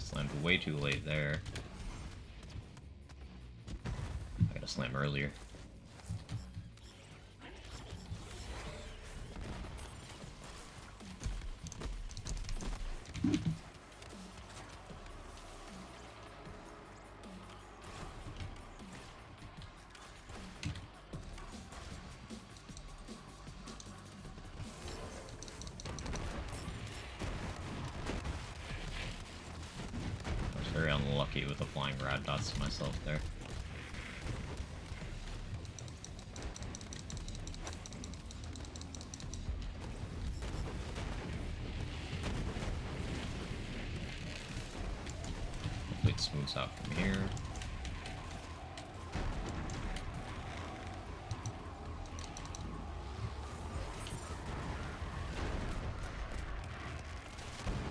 Slammed way too late there. I gotta slam earlier. Very unlucky with applying rad dots to myself there. Hopefully it smooths out from here.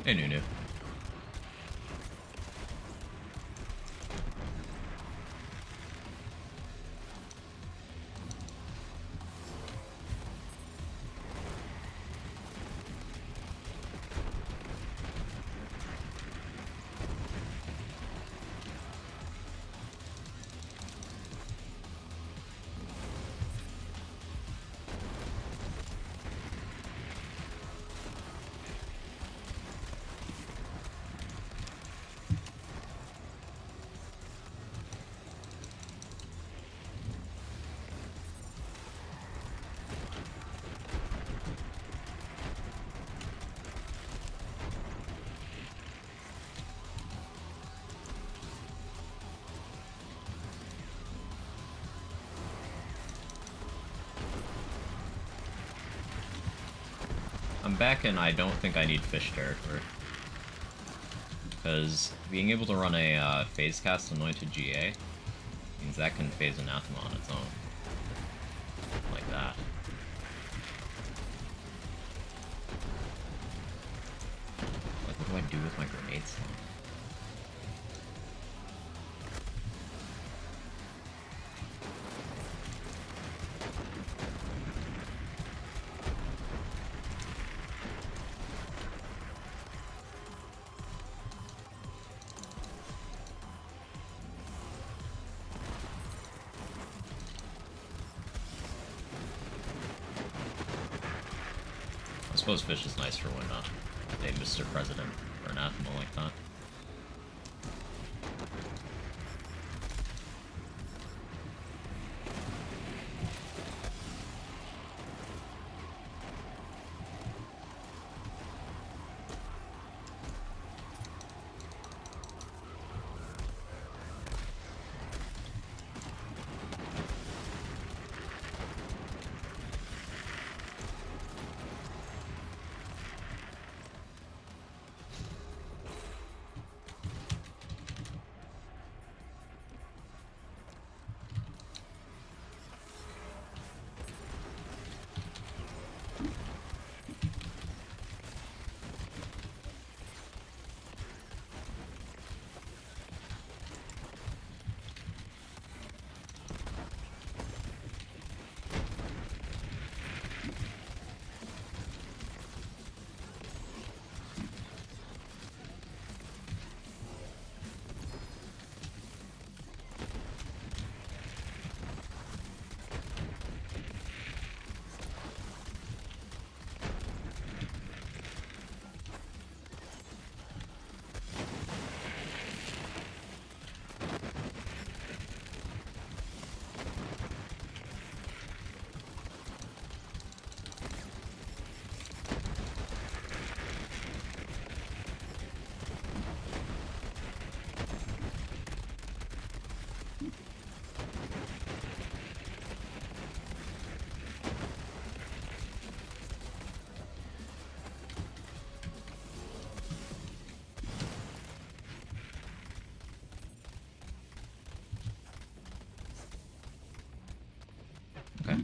Hey, Nunu. I'm back and I don't think I need fish territory. Because being able to run a phase cast anointed GA means that can phase anathema on its own. Like that. Like, what do I do with my grenades? I suppose fish is nice for when they Mr. President or anathema like that.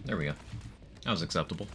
There we go. That was acceptable.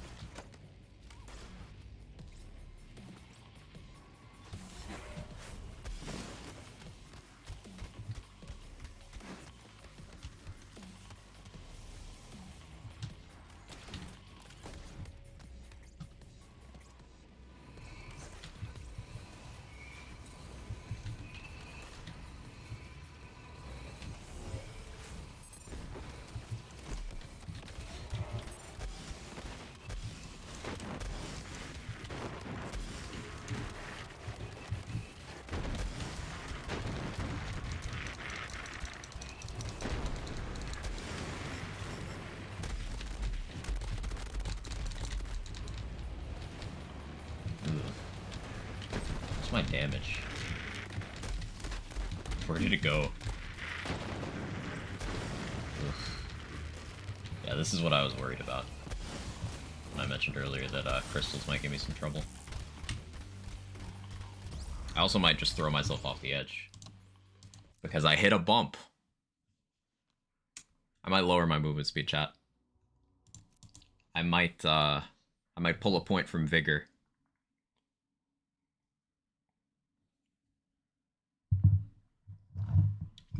What's my damage? Where did it go? Oof. Yeah, this is what I was worried about when I mentioned earlier that crystals might give me some trouble. I also might just throw myself off the edge because I hit a bump. I might lower my movement speed, chat. I might pull a point from vigor.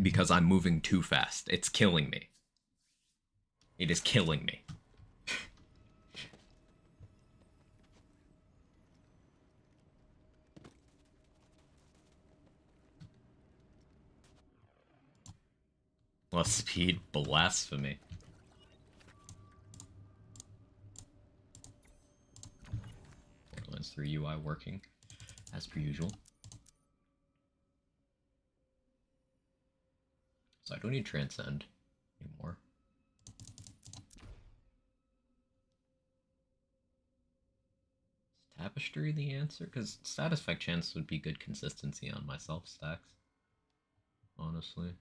Because I'm moving too fast. It's killing me. It is killing me. Less speed, blasphemy. Borderlands 3 UI working, as per usual. So I don't need Transcend anymore. Is Tapestry the answer? Because status effect chance would be good consistency on my self stacks. Honestly.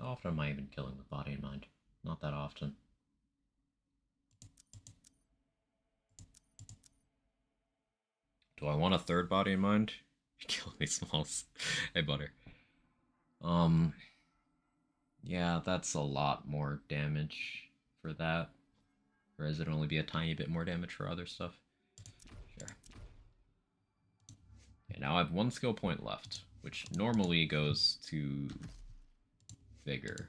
How often am I even killing with body and mind? Not that often. Do I want a third body and mind? You're killing me, Smalls. Hey, butter. Yeah, that's a lot more damage for that. Whereas it'd only be a tiny bit more damage for other stuff. Sure. Okay, now I have one skill point left, which normally goes to Vigor.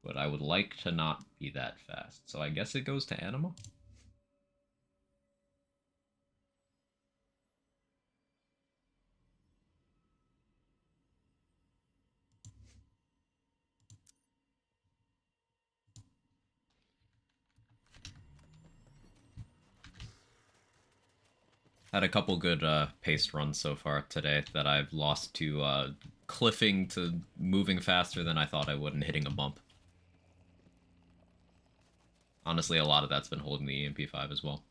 But I would like to not be that fast, so I guess it goes to Anima? Had a couple good paced runs so far today that I've lost to cliffing to moving faster than I thought I would and hitting a bump. Honestly, a lot of that's been holding the EMP5 as well.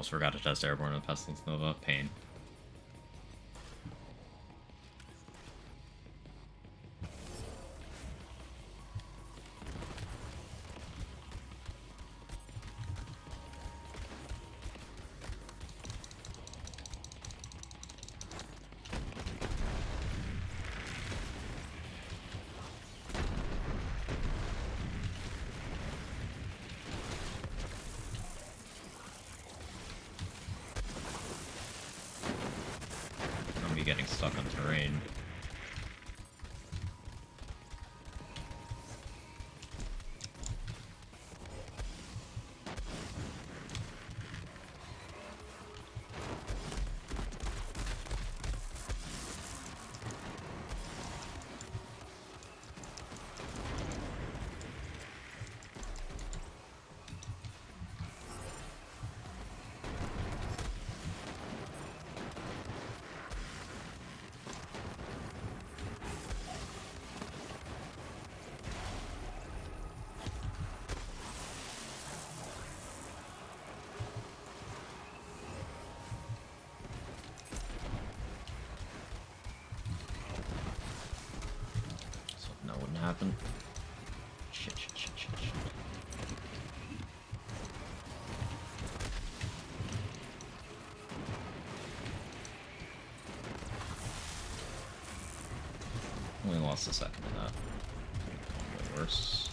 Almost forgot to test Airborne with Pestilence Nova. Pain. Getting stuck on terrain. Happen. Shit. Only lost a second of that. Way worse.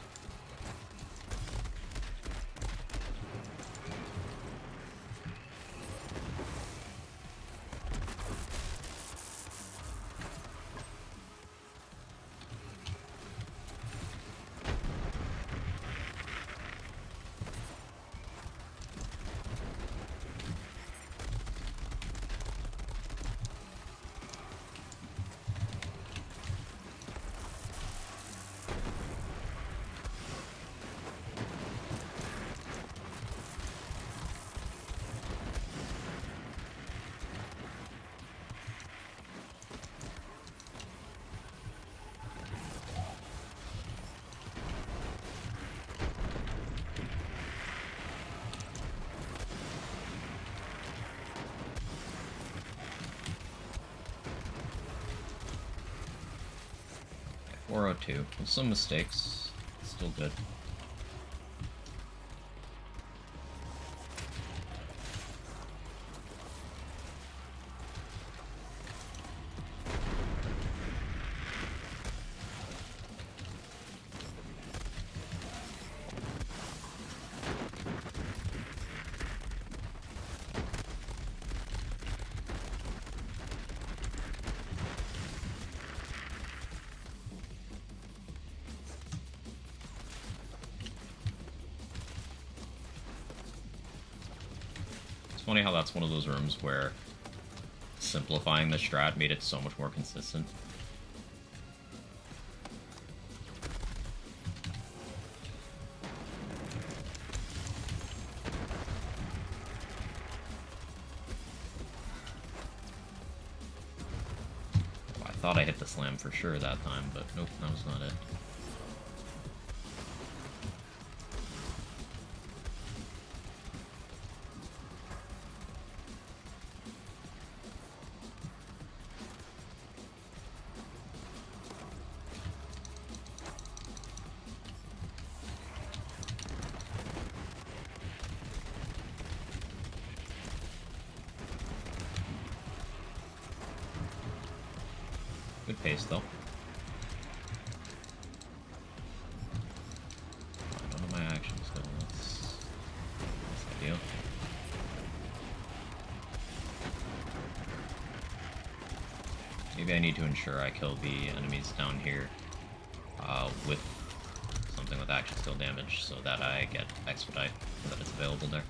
.402 with some mistakes. Still good. Funny how that's one of those rooms where simplifying the strat made it so much more consistent. Oh, I thought I hit the slam for sure that time, but nope, that was not it. Good pace, though. None of my actions still. That's ideal. Maybe I need to ensure I kill the enemies down here with something with action skill damage so that I get expedite, so that it's available there.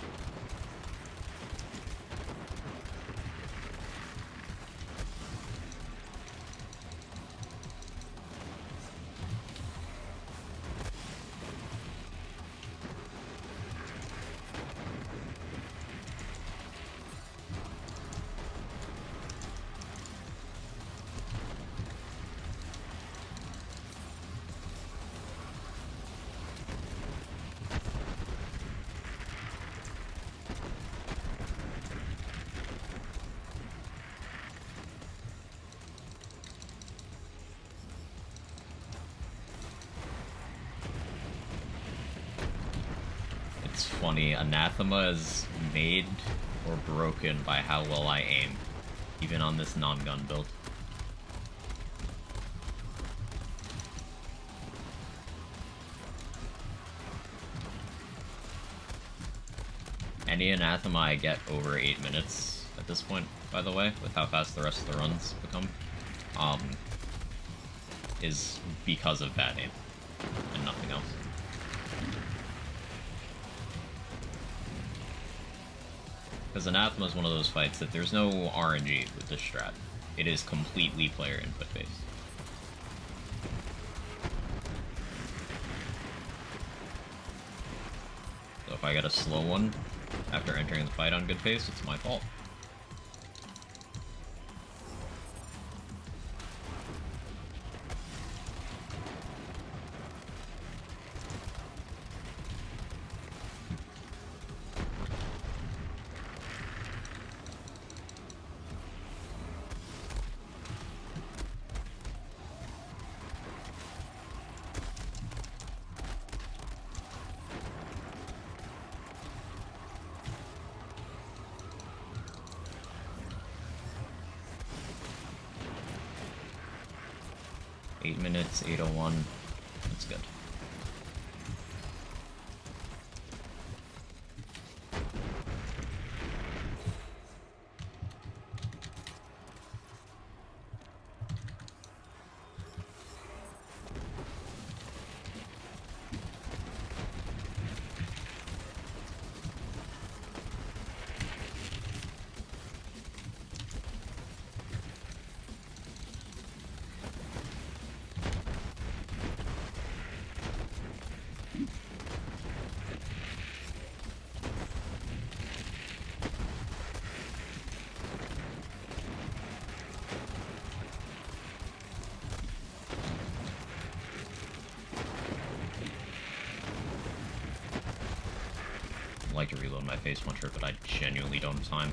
It's funny, Anathema is made or broken by how well I aim, even on this non-gun build. Any Anathema I get over 8 minutes at this point, by the way, with how fast the rest of the runs become, is because of bad aim, and nothing else. Because Anathema is one of those fights that there's no RNG with this strat. It is completely player input based. So if I get a slow one after entering the fight on good pace, it's my fault. Minutes, 8:01. That's good. I'd like to reload my face puncher, but I genuinely don't have time.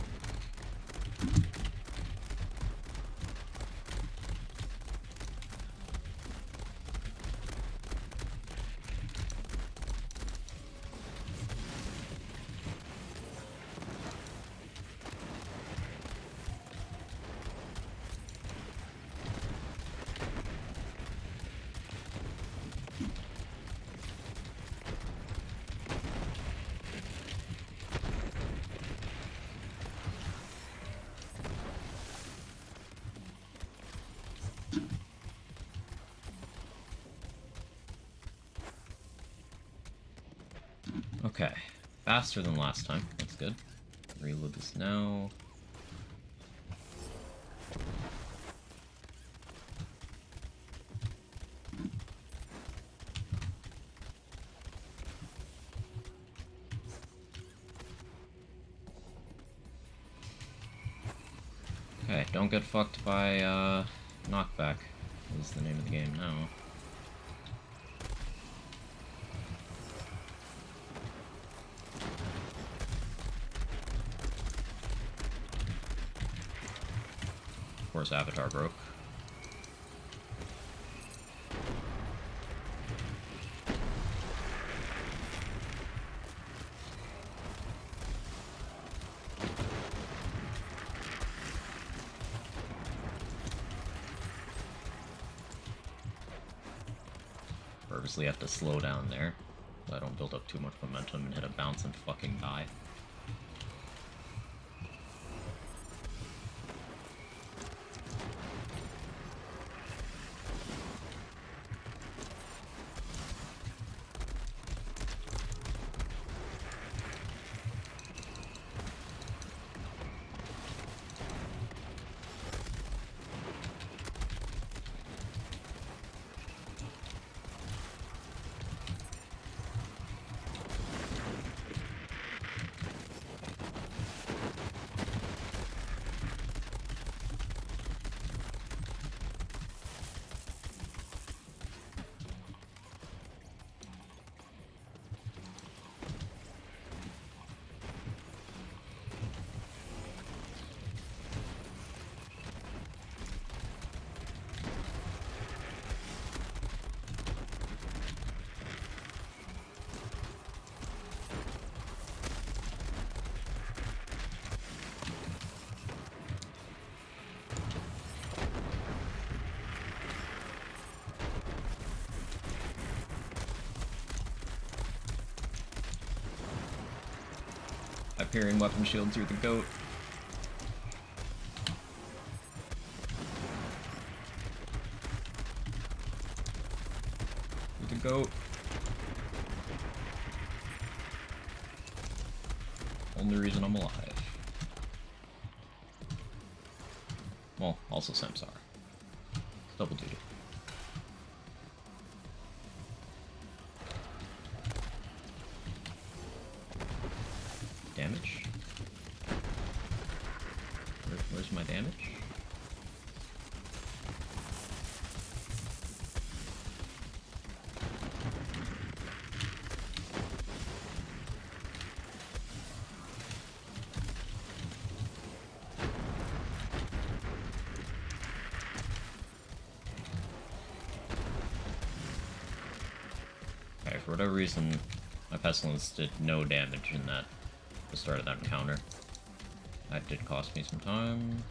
Okay, faster than last time. That's good. Reload this now. Okay, don't get fucked by knockback is the name of the game now. Of course, Avatar broke. Purposely have to slow down there, so I don't build up too much momentum and hit a bounce and fucking die. hearing weapon shield through the goat. Through the goat. Only reason I'm alive. Well, also Samsara. Double duty. Damage? Where's my damage? Okay, for whatever reason, my Pestilence did no damage in that, the start of that encounter. That did cost me some time.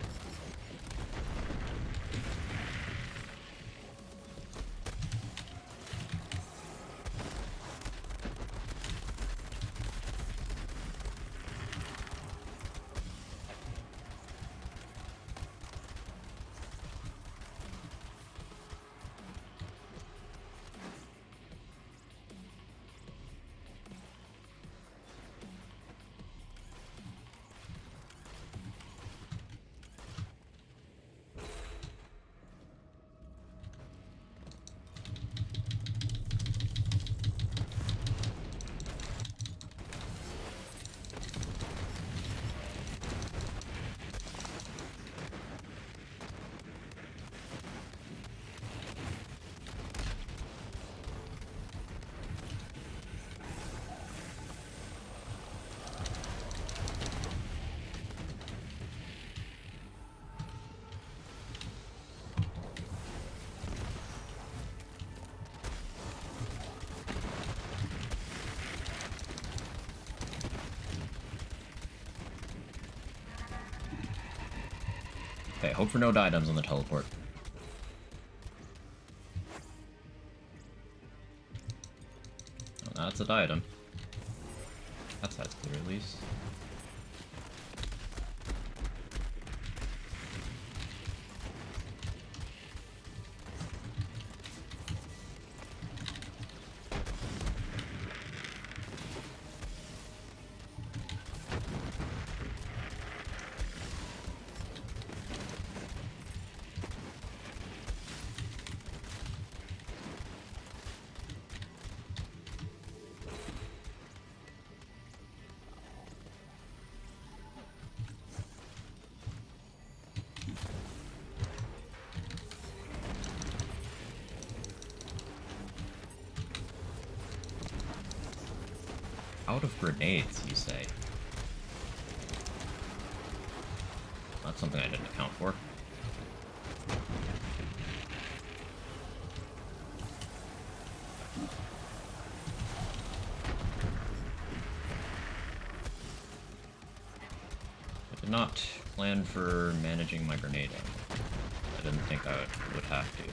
Okay, hope for no items on the teleport. Oh, that's a diadem. That's clear at least. Out of grenades, you say? That's something I didn't account for. I did not plan for managing my grenade ammo. I didn't think I would have to.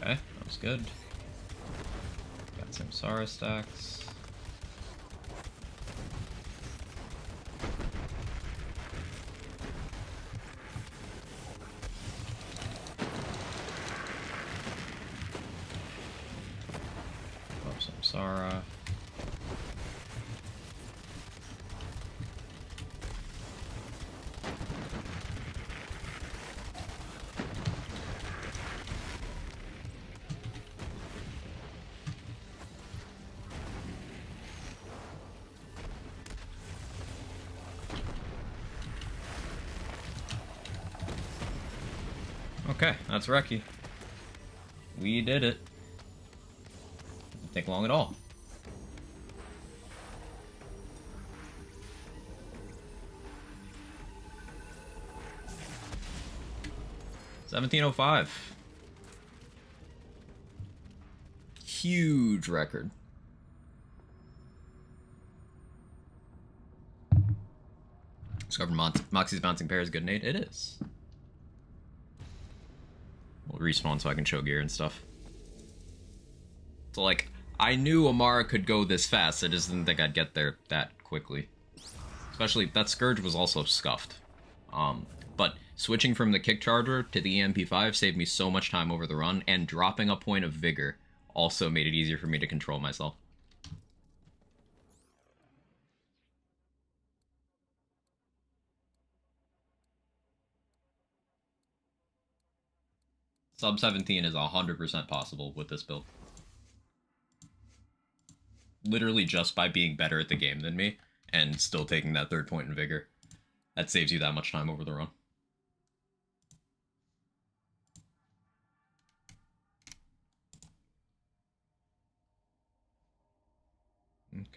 Okay, that was good. Got some Samsara stacks. Love Samsara. Okay, that's Reki. We did it. take long at all. 1705. Huge record. Discovered Moxie's bouncing pair is good, Nate. It is. We'll respawn so I can show gear and stuff. So, like, I knew Amara could go this fast. I just didn't think I'd get there that quickly. Especially, that Scourge was also scuffed. But switching from the Kick Charger to the EMP5 saved me so much time over the run, and dropping a point of Vigor also made it easier for me to control myself. Sub 17 is 100% possible with this build. Literally just by being better at the game than me, and still taking that third point in Vigor. That saves you that much time over the run.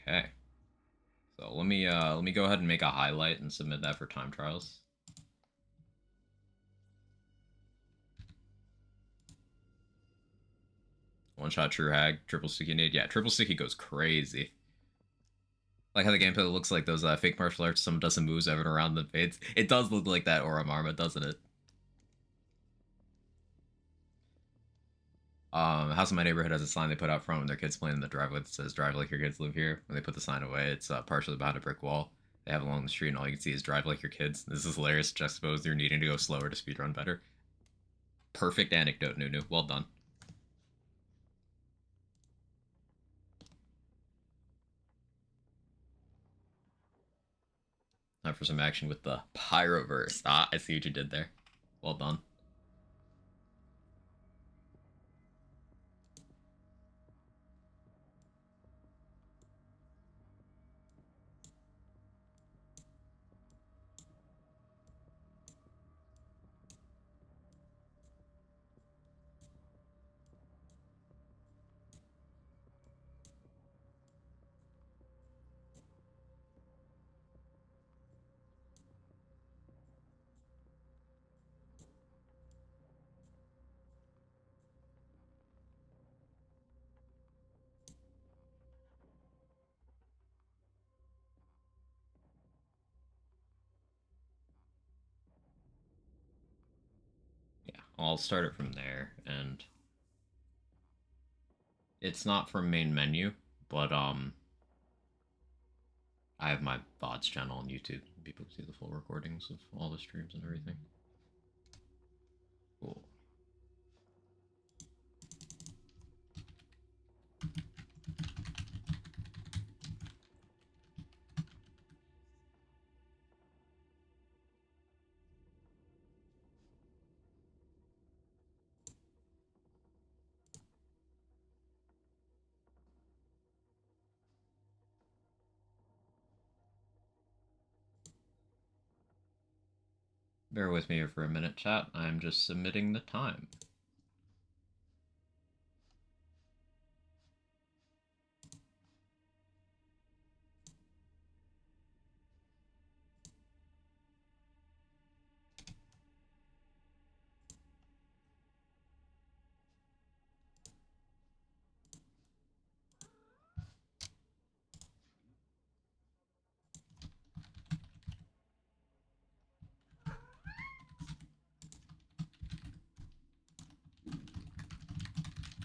Okay. So let me go ahead and make a highlight and submit that for time trials. One shot True Hag, triple sticky nade. Yeah, triple sticky goes crazy. Like how the gameplay looks like those fake martial arts, someone does some moves over and around the fades. It does look like that Aura Marma, doesn't it? House in my neighborhood has a sign they put out front when their kids playing in the driveway that says "Drive like your kids live here." When they put the sign away, it's partially behind a brick wall they have along the street, and all you can see is "Drive like your kids." This is hilarious. Juxtaposed, you're needing to go slower to speedrun better. Perfect anecdote, Nunu. Well done. Time for some action with the Pyroverse. Ah, I see what you did there. Well done. Yeah, I'll start it from there, and it's not from main menu, but I have my VODs channel on YouTube. People can see the full recordings of all the streams and everything. Cool. Bear with me here for a minute, chat. I'm just submitting the time.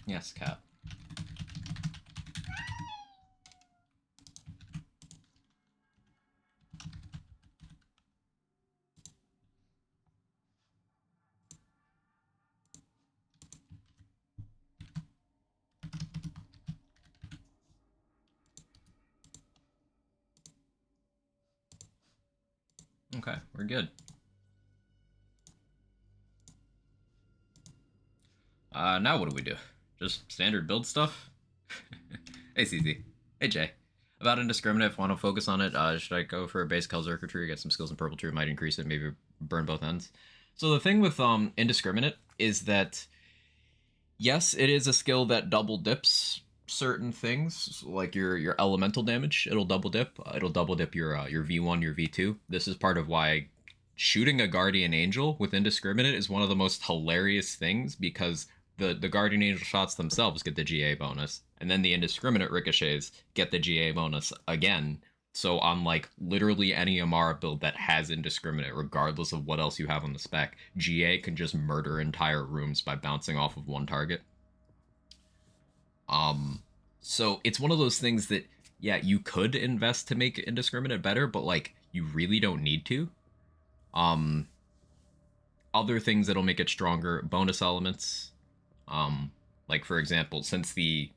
Yes, cat. Okay, we're good. Now what do we do? Just standard build stuff? Hey, CZ. Hey, Jay. About Indiscriminate, if I want to focus on it, should I go for a basic Hellzerker tree, get some skills in Purple Tree, might increase it, maybe burn both ends? So the thing with Indiscriminate is that, yes, it is a skill that double dips certain things like your elemental damage. It'll double dip. It'll double dip your V1, your V2. This is part of why shooting a guardian angel with indiscriminate is one of the most hilarious things, because the guardian angel shots themselves get the GA bonus, and then the indiscriminate ricochets get the GA bonus again. So on like literally any Amara build that has indiscriminate, regardless of what else you have on the spec, GA can just murder entire rooms by bouncing off of one target. Um, so it's one of those things that, yeah, you could invest to make indiscriminate better, but like you really don't need to. Um, Other things that'll make it stronger, bonus elements. Like for example, since the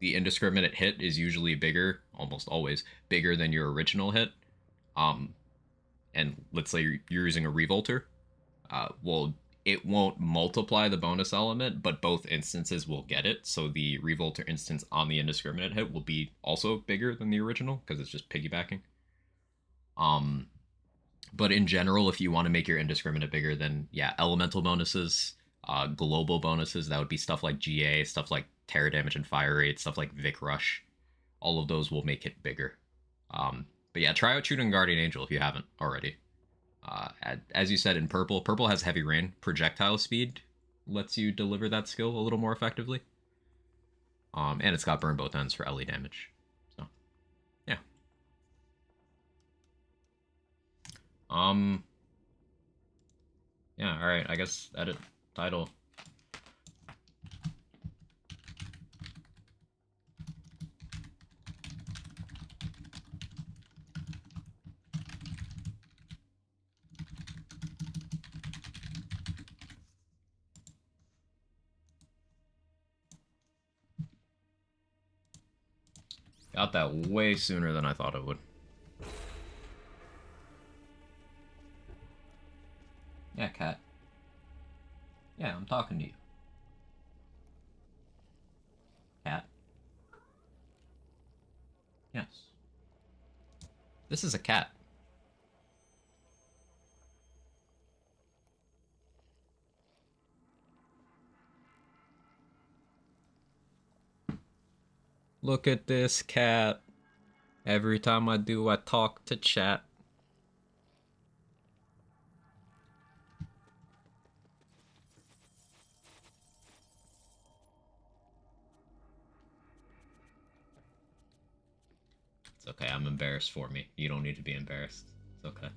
indiscriminate hit is usually bigger, almost always bigger than your original hit. Um, and let's say you're using a revolter, well, it won't multiply the bonus element, but both instances will get it. So the revolter instance on the indiscriminate hit will be also bigger than the original because it's just piggybacking. Um, but in general, if you want to make your indiscriminate bigger, then yeah, elemental bonuses, global bonuses, that would be stuff like GA, stuff like terror damage and fire rate, stuff like Vic Rush. All of those will make it bigger. But yeah, try out shooting Guardian Angel if you haven't already. As you said, in purple, purple has heavy rain. Projectile speed lets you deliver that skill a little more effectively. And it's got burn both ends for LE damage. So, yeah. Um, yeah, alright, I guess edit title. Got that way sooner than I thought it would. Yeah, cat. Yeah, I'm talking to you. Cat. Yes. This is a cat. Look at this cat. Every time I do, I talk to chat. It's okay, I'm embarrassed for me. You don't need to be embarrassed. It's okay.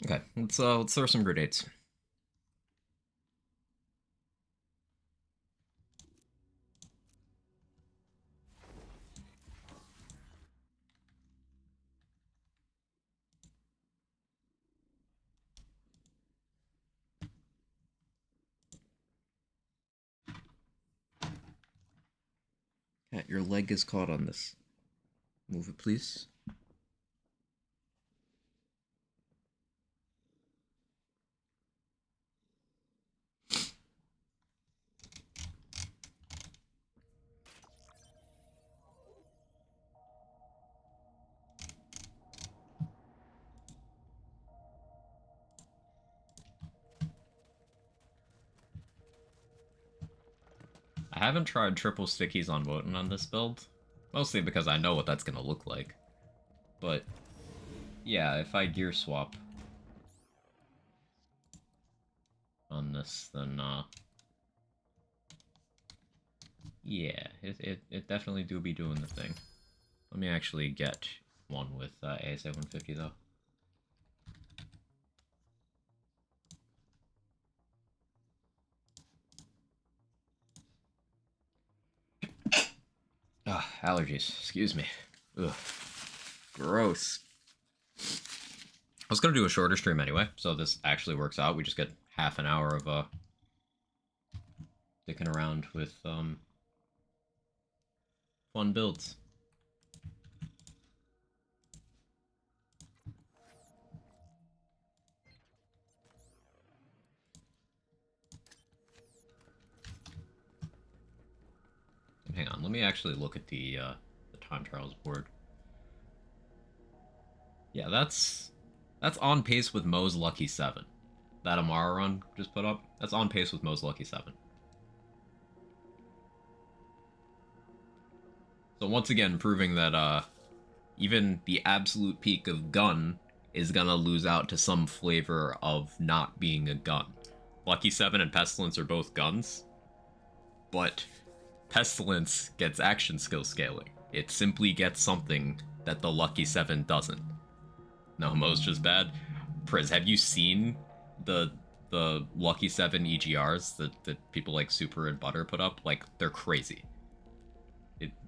Okay, let's throw some grenades. Cat, your leg is caught on this. Move it, please. I haven't tried triple stickies on Wotan on this build, mostly because I know what that's gonna look like. But yeah, if I gear swap on this, then yeah, it definitely do be doing the thing. Let me actually get one with ASA 150 though. Ugh, allergies. Excuse me. Ugh. Gross. I was gonna do a shorter stream anyway, so this actually works out. We just get half an hour of dicking around with fun builds. Hang on, let me actually look at the time trials board. Yeah, that's on pace with Mo's Lucky 7. That Amara run just put up, that's on pace with Mo's Lucky 7. So once again, proving that even the absolute peak of gun is gonna lose out to some flavor of not being a gun. Lucky 7 and Pestilence are both guns, but Pestilence gets action skill scaling. It simply gets something that the Lucky 7 doesn't. No, Mo's just bad. Priz, have you seen the Lucky 7 EGRs that people like Super and Butter put up? Like, they're crazy.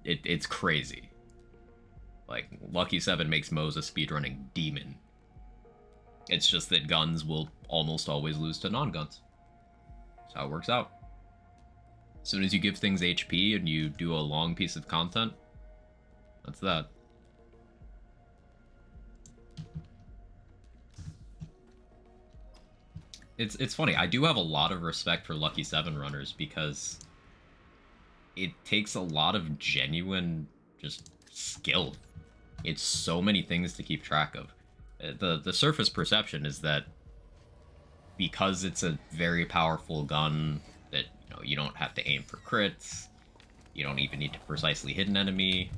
It's crazy. Like, Lucky 7 makes Mo's a speedrunning demon. It's just that guns will almost always lose to non-guns. That's how it works out. As soon as you give things HP and you do a long piece of content, that's that. It's funny, I do have a lot of respect for Lucky 7 runners because it takes a lot of genuine just skill. It's so many things to keep track of. The surface perception is that because it's a very powerful gun that, you know, you don't have to aim for crits, you don't even need to precisely hit an enemy,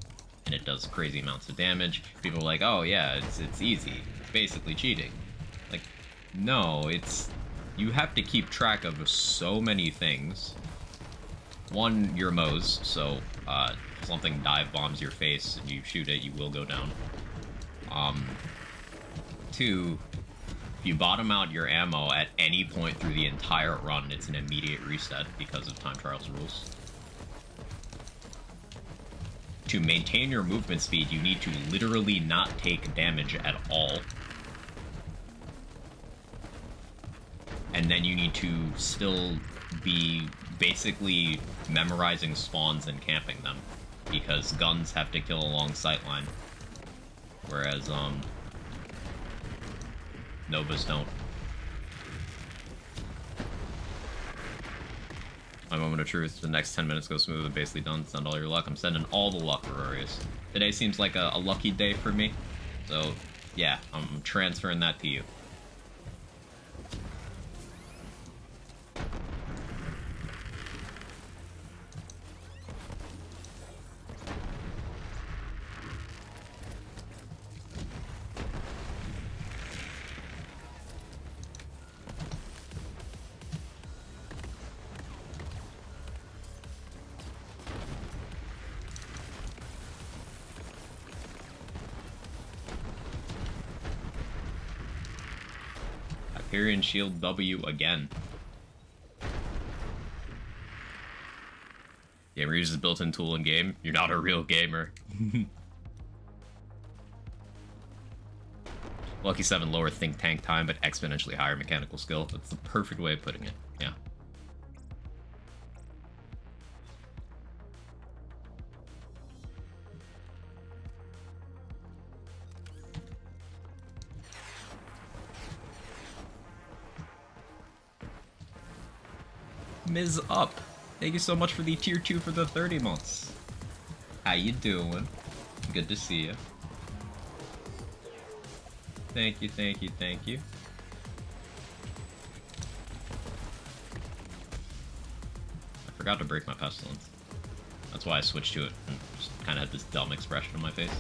and it does crazy amounts of damage. People are like, oh yeah, it's easy. It's basically cheating. Like, no, you have to keep track of so many things. One, your Mo's, so if something dive bombs your face and you shoot it, you will go down. Two, if you bottom out your ammo at any point through the entire run, it's an immediate reset because of time trials rules. To maintain your movement speed, you need to literally not take damage at all. And then you need to still be basically memorizing spawns and camping them, because guns have to kill along sightline, whereas Novas don't. My moment of truth, the next 10 minutes go smooth and basically done. Send all your luck. I'm sending all the luck, Aurorius. Today seems like a lucky day for me, so yeah, I'm transferring that to you. Hyperion Shield W again. Gamer uses built-in tool in game. You're not a real gamer. Lucky 7 lower think tank time, but exponentially higher mechanical skill. That's the perfect way of putting it. Yeah. Ms. Up, thank you so much for the tier 2 for the 30 months. How you doing? Good to see you. Thank you, thank you, thank you. I forgot to break my pestilence. That's why I switched to it and just kind of had this dumb expression on my face.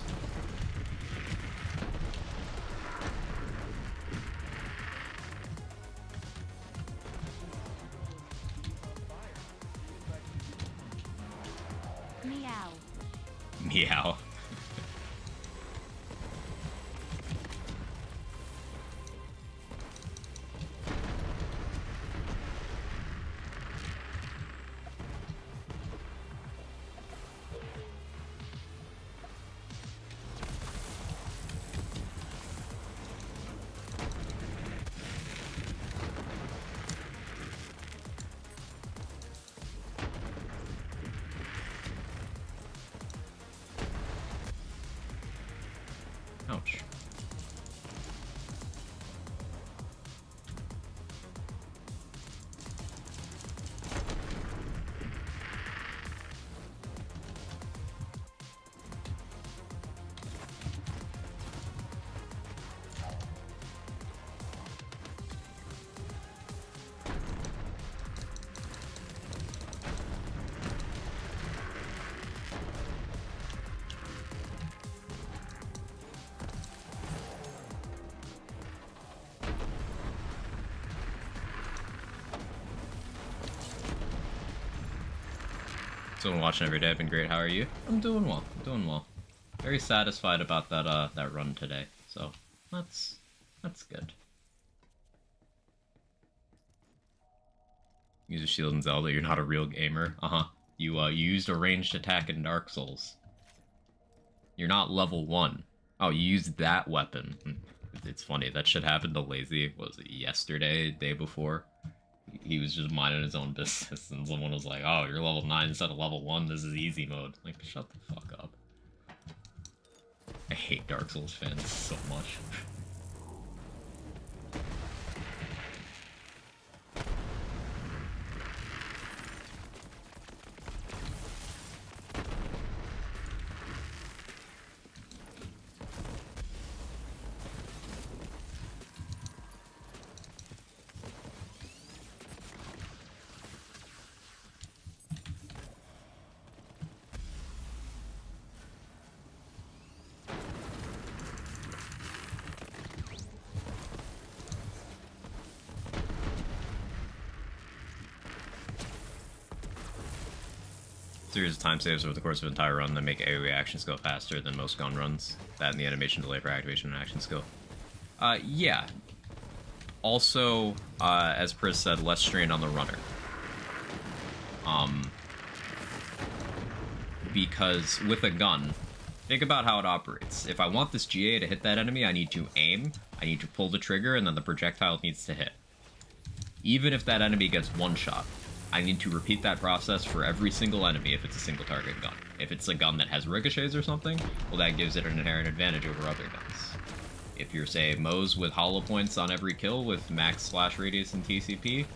Meow. Ouch. Still been watching every day. I've been great. How are you? I'm doing well. I'm doing well. Very satisfied about that run today. So that's good. Use a shield in Zelda. You're not a real gamer. You used a ranged attack in Dark Souls. You're not level 1. Oh, you used that weapon. It's funny. That shit happened to Lazy. What was it, yesterday? Day before? He was just minding his own business, and someone was like, oh, you're level 9 instead of level 1, this is easy mode. Like, shut the fuck up. I hate Dark Souls fans so much. Series of time saves over the course of an entire run that make AoE actions go faster than most gun runs. That and the animation delay for activation and action skill. Yeah. Also, as Pris said, less strain on the runner. Because with a gun, think about how it operates. If I want this GA to hit that enemy, I need to aim, I need to pull the trigger, and then the projectile needs to hit. Even if that enemy gets one shot, I need to repeat that process for every single enemy if it's a single target gun. If it's a gun that has ricochets or something, well, that gives it an inherent advantage over other guns. If you're, say, Moe's with hollow points on every kill with max splash radius and TCP,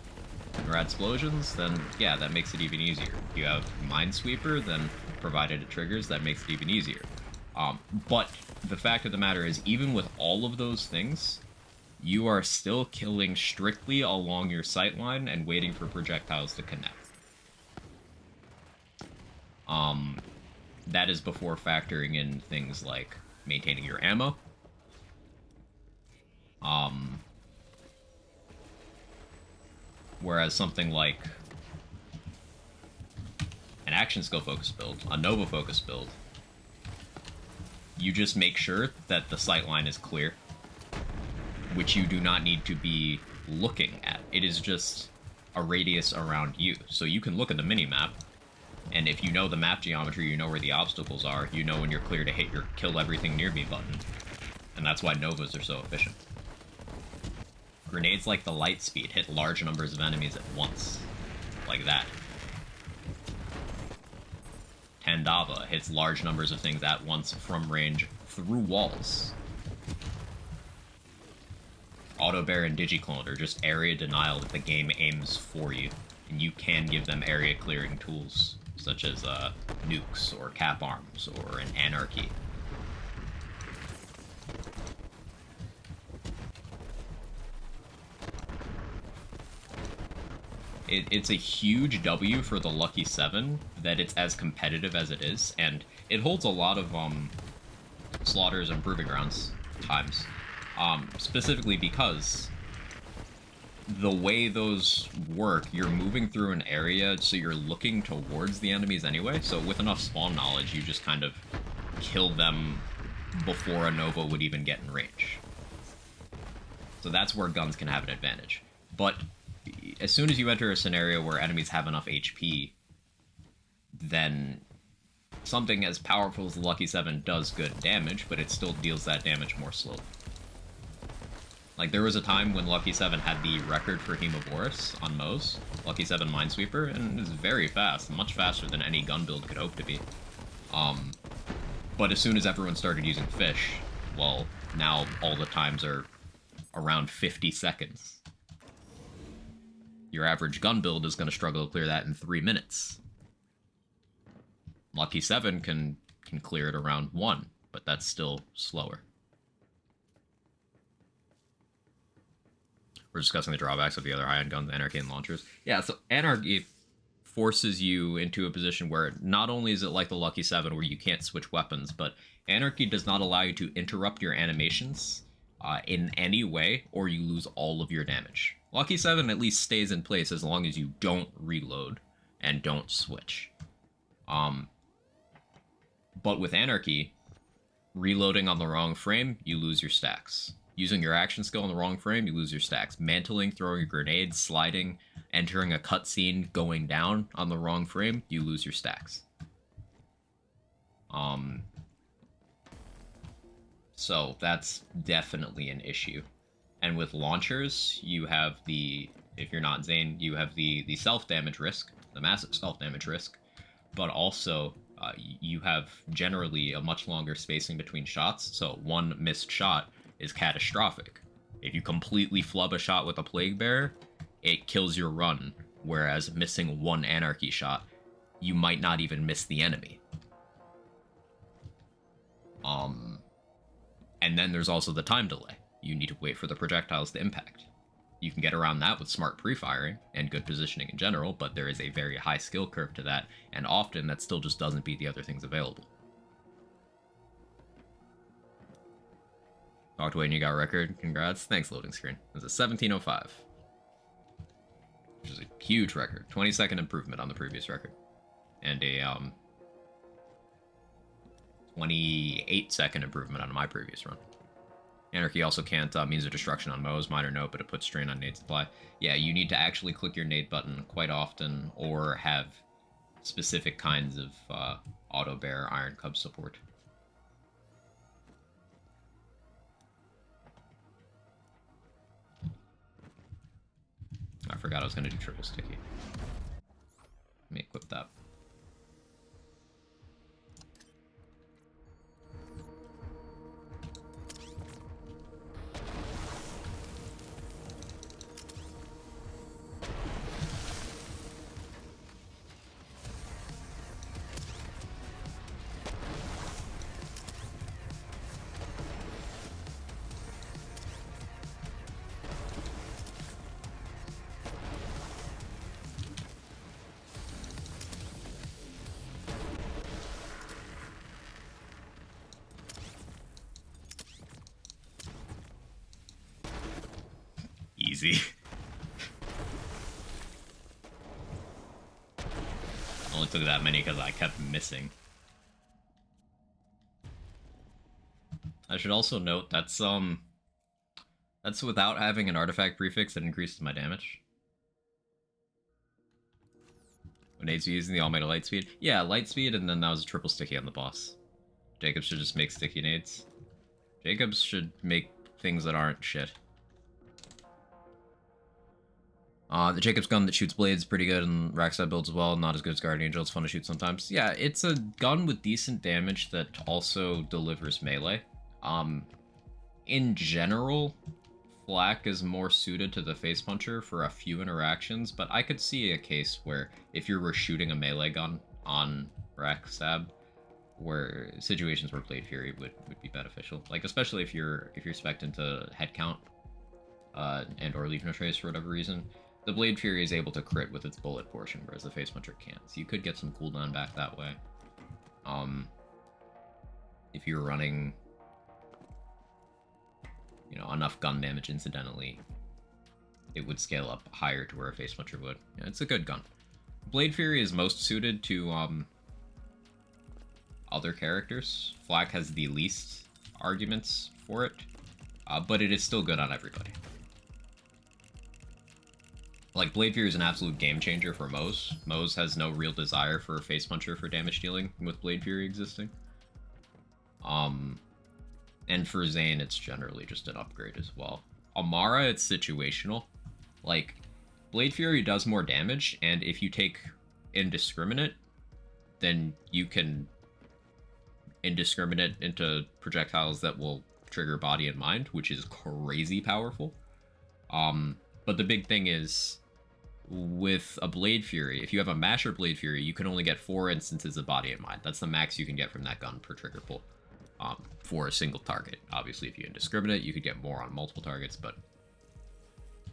and rad explosions, then yeah, that makes it even easier. If you have Minesweeper, then provided it triggers, that makes it even easier. But the fact of the matter is, even with all of those things, you are still killing strictly along your sightline and waiting for projectiles to connect. That is before factoring in things like maintaining your ammo. Whereas something like an action skill focus build, a Nova focus build, you just make sure that the sightline is clear, which you do not need to be looking at. It is just a radius around you. So you can look at the mini-map, and if you know the map geometry, you know where the obstacles are, you know when you're clear to hit your kill everything near me button. And that's why Novas are so efficient. Grenades like the light speed hit large numbers of enemies at once. Like that. Tandava hits large numbers of things at once from range through walls. Auto Bear and Digiclone are just area denial that the game aims for you, and you can give them area clearing tools, such as nukes, or cap arms, or an anarchy. It's a huge W for the Lucky 7 that it's as competitive as it is, and it holds a lot of slaughters and proving grounds times. Specifically because the way those work, you're moving through an area, so you're looking towards the enemies anyway, so with enough spawn knowledge, you just kind of kill them before a Nova would even get in range. So that's where guns can have an advantage. But as soon as you enter a scenario where enemies have enough HP, then something as powerful as the Lucky 7 does good damage, but it still deals that damage more slowly. Like, there was a time when Lucky 7 had the record for Hemovorus on Moe's, Lucky 7 Minesweeper, and it was very fast, much faster than any gun build could hope to be. But as soon as everyone started using Fish, well, now all the times are around 50 seconds. Your average gun build is going to struggle to clear that in 3 minutes. Lucky 7 can clear it around 1, but that's still slower. We're discussing the drawbacks of the other high-end guns, Anarchy and launchers. Yeah, so Anarchy forces you into a position where not only is it like the Lucky 7 where you can't switch weapons, but Anarchy does not allow you to interrupt your animations in any way, or you lose all of your damage. Lucky 7 at least stays in place as long as you don't reload and don't switch. Um, but with Anarchy, reloading on the wrong frame, you lose your stacks. Using your action skill on the wrong frame, you lose your stacks. Mantling, throwing a grenade, sliding, entering a cutscene, going down on the wrong frame, you lose your stacks. So that's definitely an issue. And with launchers, you have the, if you're not Zane, you have the self-damage risk, the massive self-damage risk, but also you have generally a much longer spacing between shots, so one missed shot is catastrophic. If you completely flub a shot with a Plague Bearer, it kills your run, whereas missing one Anarchy shot, you might not even miss the enemy. And then there's also the time delay. You need to wait for the projectiles to impact. You can get around that with smart pre-firing and good positioning in general, but there is a very high skill curve to that, and often that still just doesn't beat the other things available. Talked away and you got a record. Congrats. Thanks, loading screen. It was a 1705. Which is a huge record. 20-second improvement on the previous record. And a 28-second improvement on my previous run. Anarchy also can't means of destruction on Mo's, minor note, but it puts strain on nade supply. Yeah, you need to actually click your nade button quite often, or have specific kinds of auto bear Iron Cub support. I forgot I was going to do triple sticky. Let me equip that. Easy. Only took that many because I kept missing. I should also note that's without having an artifact prefix that increases my damage. When nades using the Almighty Lightspeed? Yeah, Lightspeed, and then that was a triple sticky on the boss. Jacobs should just make sticky nades. Jacobs should make things that aren't shit. The Jacobs gun that shoots blades pretty good in Rackside builds as well. Not as good as Guardian Angel. It's fun to shoot sometimes. Yeah, it's a gun with decent damage that also delivers melee. In general, Flak is more suited to the Face Puncher for a few interactions, but I could see a case where if you were shooting a melee gun on Racksab, where situations where Blade Fury would be beneficial. Like, especially if you're spec'd into head count and or Legion of Trace for whatever reason. The Blade Fury is able to crit with its bullet portion, whereas the Face Puncher can't. So you could get some cooldown back that way. If you're running, you know, enough gun damage incidentally, it would scale up higher to where a Face Puncher would. Yeah, it's a good gun. Blade Fury is most suited to other characters. Flak has the least arguments for it, but it is still good on everybody. Like, Blade Fury is an absolute game changer for Moze. Moze has no real desire for a Face Puncher for damage dealing with Blade Fury existing. And for Zane, it's generally just an upgrade as well. Amara, it's situational. Like, Blade Fury does more damage, and if you take Indiscriminate, then you can Indiscriminate into projectiles that will trigger body and mind, which is crazy powerful. But the big thing is, with a Blade Fury, if you have a Masher Blade Fury, you can only get 4 instances of body and mind. That's the max you can get from that gun per trigger pull for a single target. Obviously, if you Indiscriminate, you could get more on multiple targets, but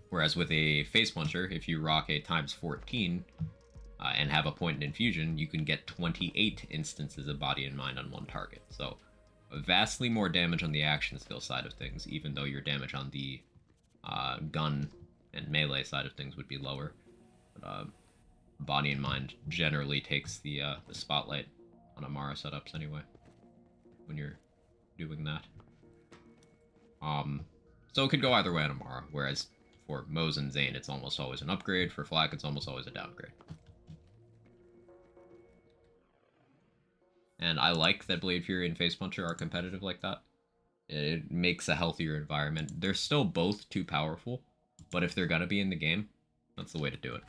whereas with a Face Puncher, if you rock a times 14 and have a point in infusion, you can get 28 instances of body and mind on one target. So vastly more damage on the action skill side of things, even though your damage on the gun and melee side of things would be lower. But body and mind generally takes the spotlight on Amara setups anyway when you're doing that. So it could go either way on Amara, whereas for Moze and Zane, it's almost always an upgrade. For Flak, it's almost always a downgrade. And I like that Blade Fury and Face Puncher are competitive like that. It makes a healthier environment. They're still both too powerful, but if they're gonna be in the game, that's the way to do it.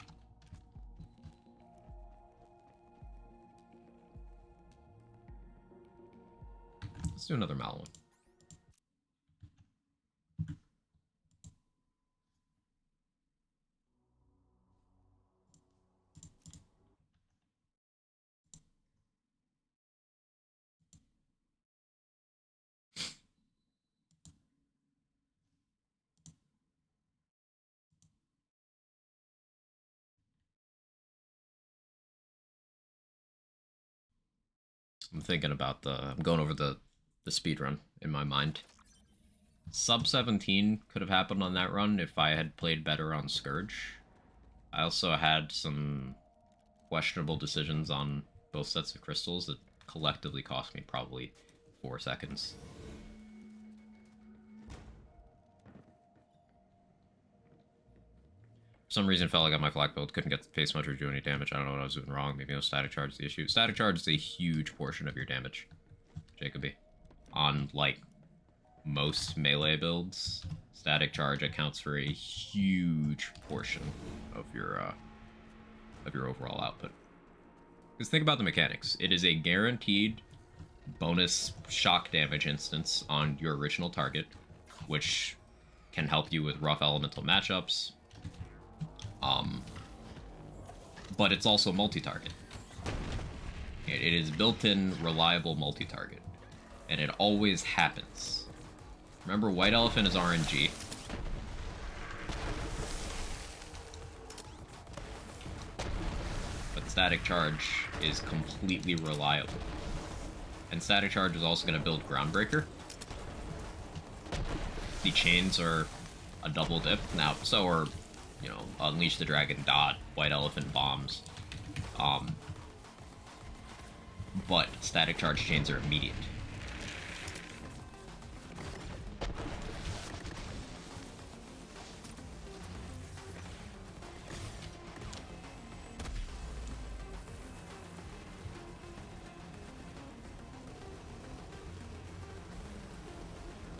Let's do another Mal one. I'm thinking about I'm going over the speed run in my mind. Sub 17 could have happened on that run if I had played better on Scourge. I also had some questionable decisions on both sets of crystals that collectively cost me probably 4 seconds. For some reason, felt like on my Flak build, couldn't get the Face Puncher to do any damage. I don't know what I was doing wrong. Maybe no Static Charge is the issue. Static Charge is a huge portion of your damage, Jacoby. On, like, most melee builds, Static Charge accounts for a huge portion of your overall output. Because think about the mechanics. It is a guaranteed bonus shock damage instance on your original target, which can help you with rough elemental matchups. But it's also multi-target. It is built-in, reliable multi-target. And it always happens. Remember, White Elephant is RNG. But Static Charge is completely reliable. And Static Charge is also going to build Groundbreaker. The chains are a double dip. Now, so are, you know, Unleash the Dragon Dot, White Elephant bombs. But Static Charge chains are immediate.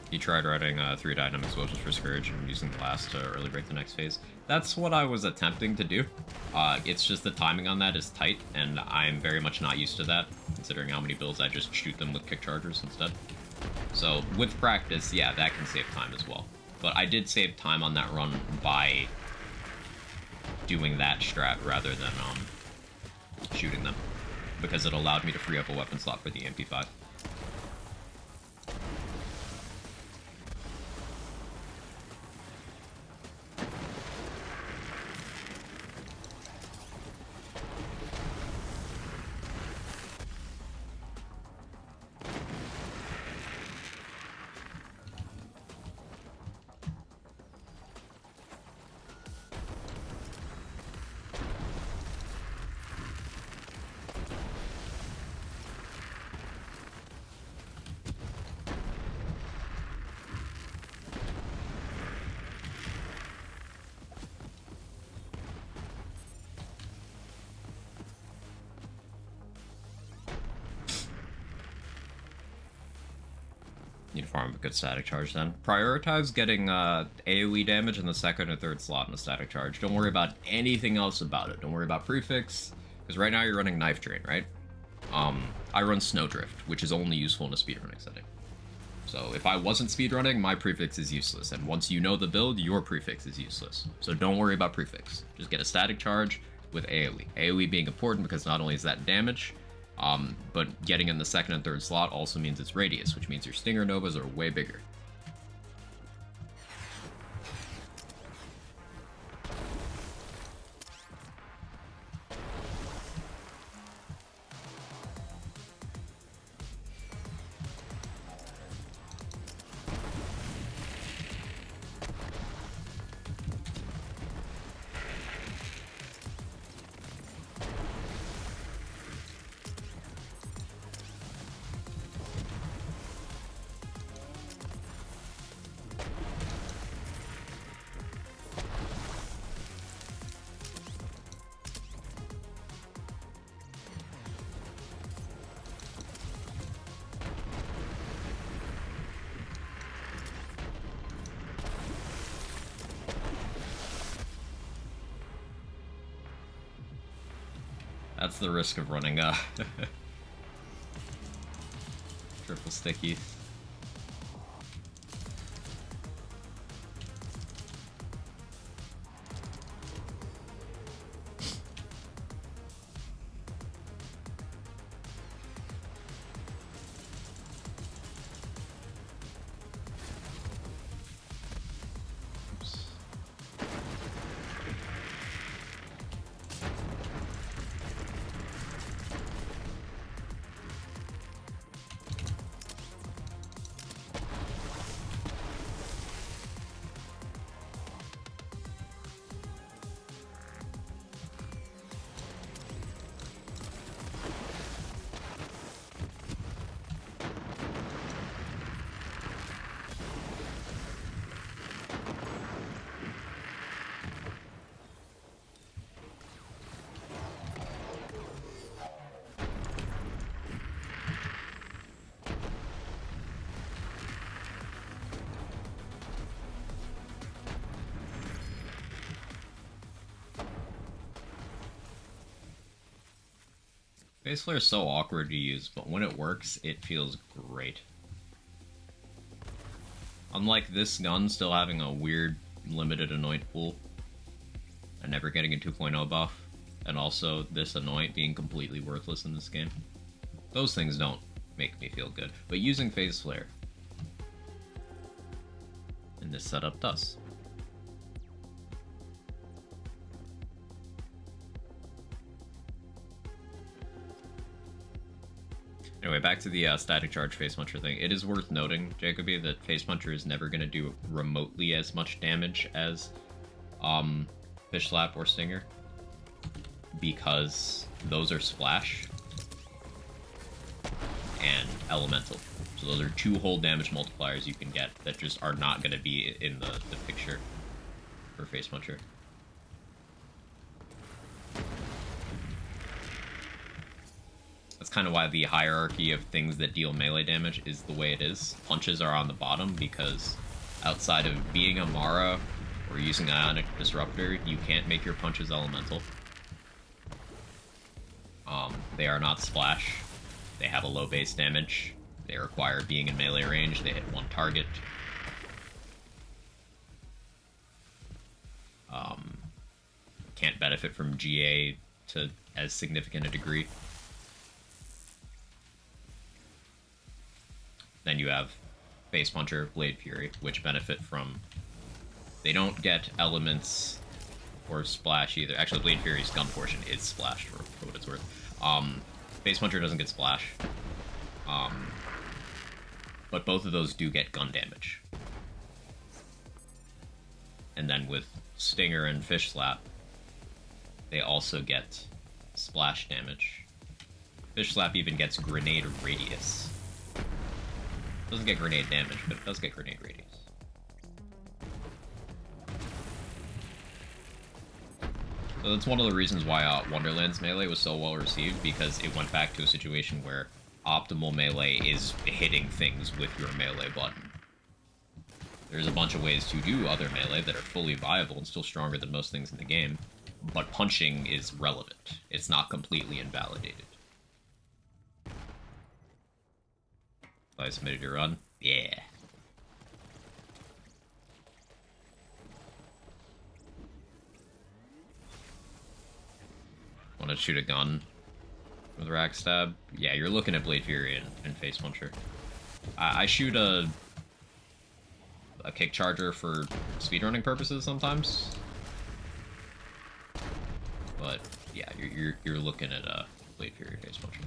He tried writing 3 Dynamic Explosions for Scourge and using the last to early break the next phase. That's what I was attempting to do. It's just the timing on that is tight, and I'm very much not used to that, considering how many builds I just shoot them with kick chargers instead. So, with practice, yeah, that can save time as well. But I did save time on that run by doing that strat rather than shooting them, because it allowed me to free up a weapon slot for the MP5. Need to farm a good Static Charge then. Prioritize getting AoE damage in the second or third slot in the Static Charge. Don't worry about anything else about it. Don't worry about Prefix, because right now you're running Knife Drain, right? I run Snowdrift, which is only useful in a speedrunning setting. So if I wasn't speedrunning, my Prefix is useless, and once you know the build, your Prefix is useless. So don't worry about Prefix. Just get a Static Charge with AoE. AoE being important because not only is that damage, but getting in the second and third slot also means it's radius, which means your Stinger Novas are way bigger. That's the risk of running triple stickies. Phase Flare is so awkward to use, but when it works, it feels great. Unlike this gun still having a weird, limited Anoint pool, and never getting a 2.0 buff, and also this Anoint being completely worthless in this game. Those things don't make me feel good, but using Phase Flare in this setup does. Anyway, back to the static charge Face Puncher thing. It is worth noting, Jacoby, that Face Puncher is never going to do remotely as much damage as Fish Slap or Stinger, because those are Splash and Elemental. So those are 2 whole damage multipliers you can get that just are not going to be in the picture for Face Puncher. That's kind of why the hierarchy of things that deal melee damage is the way it is. Punches are on the bottom because outside of being Amara or using Ionic Disruptor, you can't make your punches elemental. They are not Splash. They have a low base damage. They require being in melee range. They hit 1 target. Can't benefit from GA to as significant a degree. Then you have Face Puncher, Blade Fury, which benefit from... They don't get elements or Splash either. Actually, Blade Fury's gun portion is Splash, for what it's worth. Face Puncher doesn't get Splash. But both of those do get gun damage. And then with Stinger and Fish Slap, they also get Splash damage. Fish Slap even gets Grenade Radius. Doesn't get grenade damage, but it does get grenade radius. So that's one of the reasons why Wonderland's melee was so well received, because it went back to a situation where optimal melee is hitting things with your melee button. There's a bunch of ways to do other melee that are fully viable and still stronger than most things in the game, but punching is relevant. It's not completely invalidated. I submitted your run. Yeah. Want to shoot a gun with Rack Stab? Yeah, you're looking at Blade Fury and Face Puncher. I shoot a kick charger for speedrunning purposes sometimes. But yeah, you're looking at Blade Fury, Face Puncher.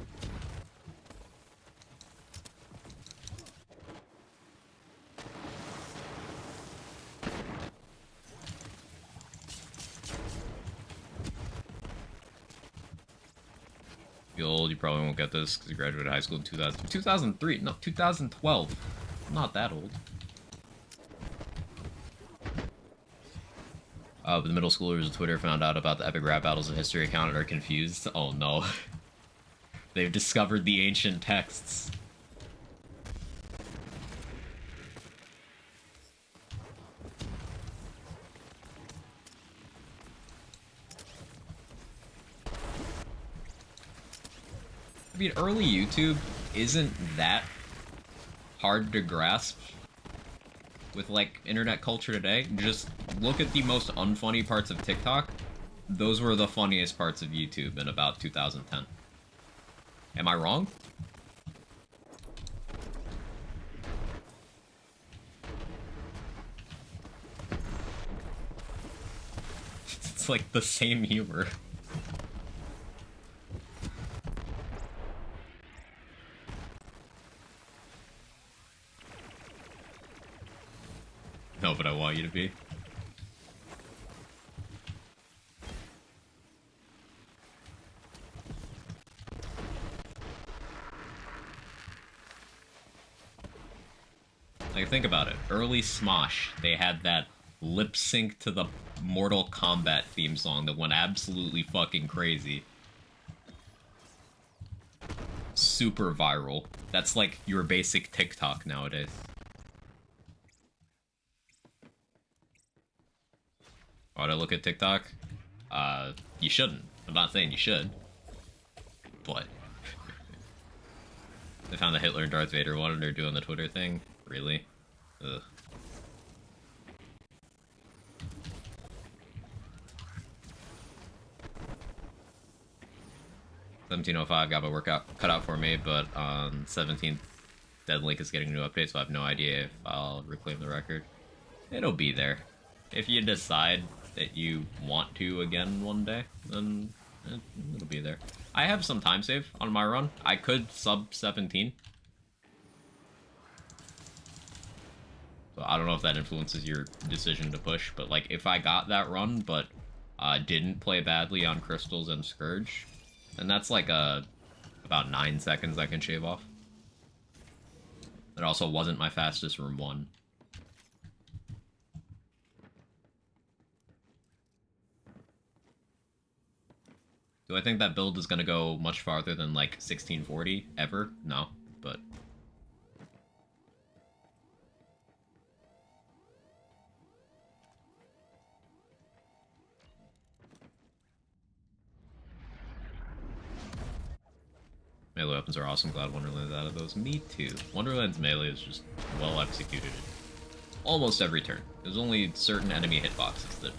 Old, you probably won't get this because you graduated high school in 2003, no, 2012. I'm not that old. But the middle schoolers on Twitter found out about the epic rap battles of history account and are confused. Oh no. They've discovered the ancient texts. mean, early YouTube isn't that hard to grasp with, like, internet culture today. Just look at the most unfunny parts of TikTok. Those were the funniest parts of YouTube in about 2010. Am I wrong? It's like the same humor. No, but I want you to be. Like, think about it. Early Smosh, they had that lip sync to the Mortal Kombat theme song that went absolutely fucking crazy. Super viral. That's like your basic TikTok nowadays. Ought to look at TikTok? You shouldn't. I'm not saying you should. But they found the Hitler and Darth Vader one and they're doing the Twitter thing? Really? Ugh. $17.05 got my workout cut out for me, but on 17th, Deadlink is getting a new update, so I have no idea if I'll reclaim the record. It'll be there. If you decide that you want to again one day, then it'll be there. I have some time save on my run. I could sub 17. So I don't know if that influences your decision to push, but like if I got that run but didn't play badly on Crystals and Scourge, and that's like about 9 seconds I can shave off. It also wasn't my fastest room 1. Do I think that build is going to go much farther than like 1640 ever? No, but melee weapons are awesome. Glad Wonderland's out of those. Me too. Wonderland's melee is just well executed almost every turn. There's only certain enemy hitboxes that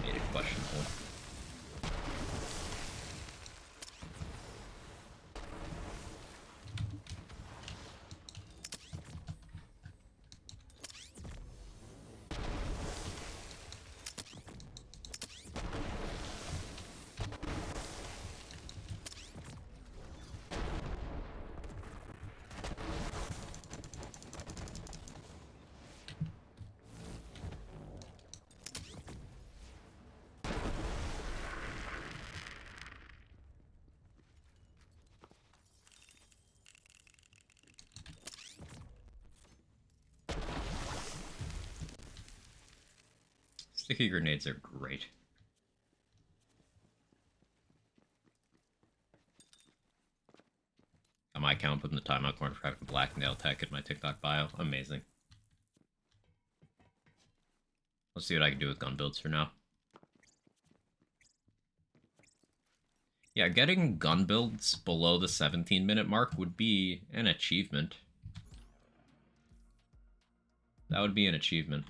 made it questionable. Sticky grenades are great. On my account, putting the timeout corner for having black nail tech in my TikTok bio. Amazing. Let's see what I can do with gun builds for now. Yeah, getting gun builds below the 17-minute mark would be an achievement. That would be an achievement.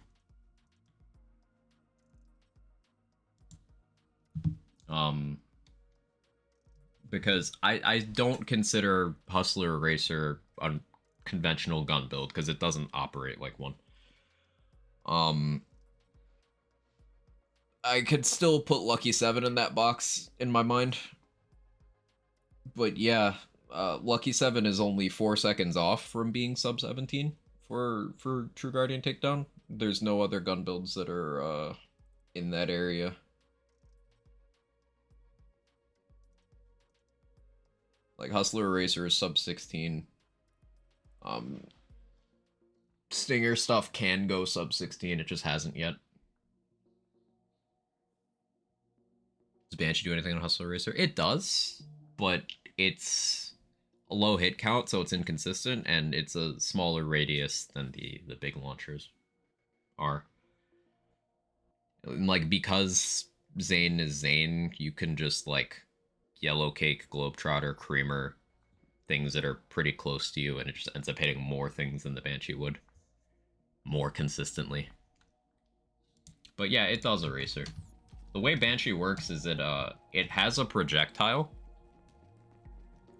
Because I don't consider Hustler Racer a conventional gun build because it doesn't operate like one. I could still put Lucky 7 in that box in my mind. But yeah, Lucky 7 is only 4 seconds off from being sub 17 for True Guardian Takedown. There's no other gun builds that are in that area. Like Hustler Racer is sub 16. Stinger stuff can go sub 16, it just hasn't yet. Does Banshee do anything on Hustler Racer? It does, but it's a low hit count, so it's inconsistent, and it's a smaller radius than the big launchers are. And like, because Zane is Zane, you can just like yellow cake, globetrotter, creamer, things that are pretty close to you, and it just ends up hitting more things than the Banshee would more consistently. But yeah, it does Eraser. The way Banshee works is it has a projectile,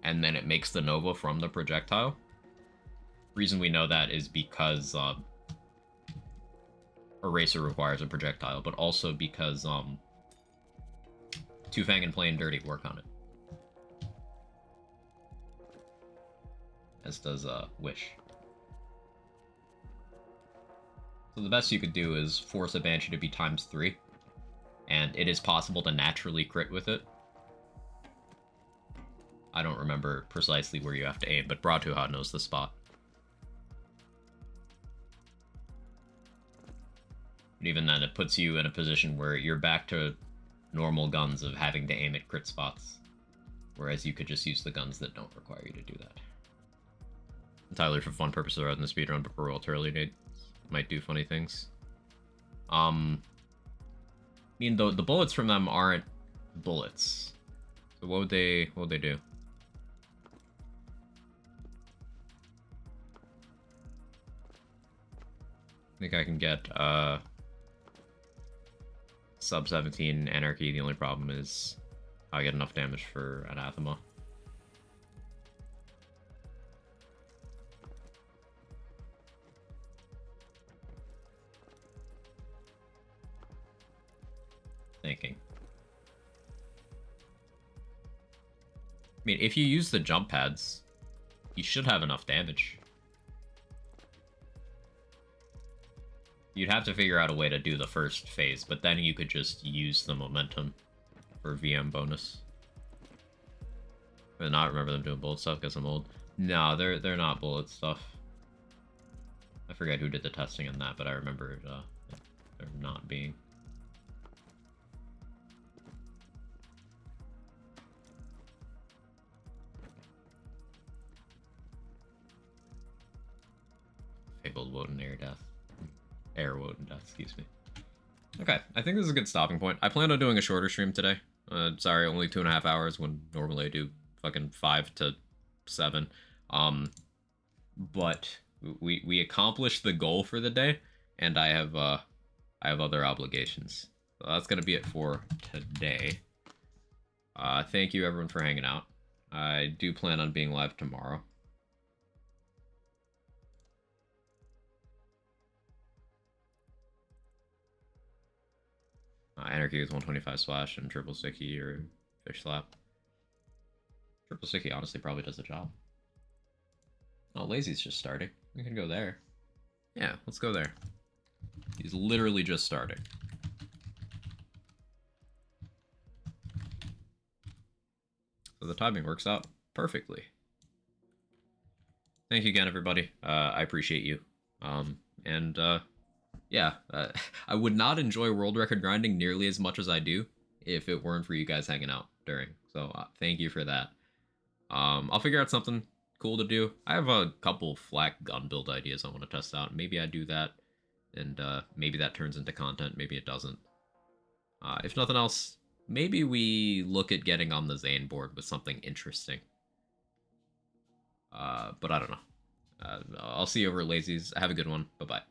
and then it makes the Nova from the projectile. Reason we know that is because Eraser requires a projectile, but also because Two Fang and Plain Dirty work on it. As does Wish. So the best you could do is force a Banshee to be ×3, and it is possible to naturally crit with it. I don't remember precisely where you have to aim, but Bratuha knows the spot. But even then, it puts you in a position where you're back to normal guns of having to aim at crit spots, whereas you could just use the guns that don't require you to do that. Entirely for fun purposes rather than speedrun, but for royalty dates might do funny things. I mean, the bullets from them aren't bullets. So what would they do? I think I can get sub 17 Anarchy. The only problem is I get enough damage for Anathema. Thinking. I mean, if you use the jump pads, you should have enough damage. You'd have to figure out a way to do the first phase, but then you could just use the momentum for VM bonus. I not remember them doing bullet stuff because I'm old. No, they're not bullet stuff. I forget who did the testing on that, but I remember there not being. Fabled Woden Air Death. Air Woden Death, excuse me. Okay, I think this is a good stopping point. I plan on doing a shorter stream today. Sorry, only 2.5 hours when normally I do fucking 5 to 7. But we accomplished the goal for the day, and I have other obligations. So that's gonna be it for today. Thank you everyone for hanging out. I do plan on being live tomorrow. Anarchy with 125 splash and triple sticky or fish slap. Triple sticky honestly probably does the job. Oh, Lazy's just starting. We can go there. Yeah, let's go there. He's literally just starting. So the timing works out perfectly. Thank you again, everybody. I appreciate you. Yeah, I would not enjoy world record grinding nearly as much as I do if it weren't for you guys hanging out during. So thank you for that. I'll figure out something cool to do. I have a couple flak gun build ideas I want to test out. Maybe I do that, and maybe that turns into content. Maybe it doesn't. If nothing else, maybe we look at getting on the Zane board with something interesting. But I don't know. I'll see you over at Lazy's. Have a good one. Bye-bye.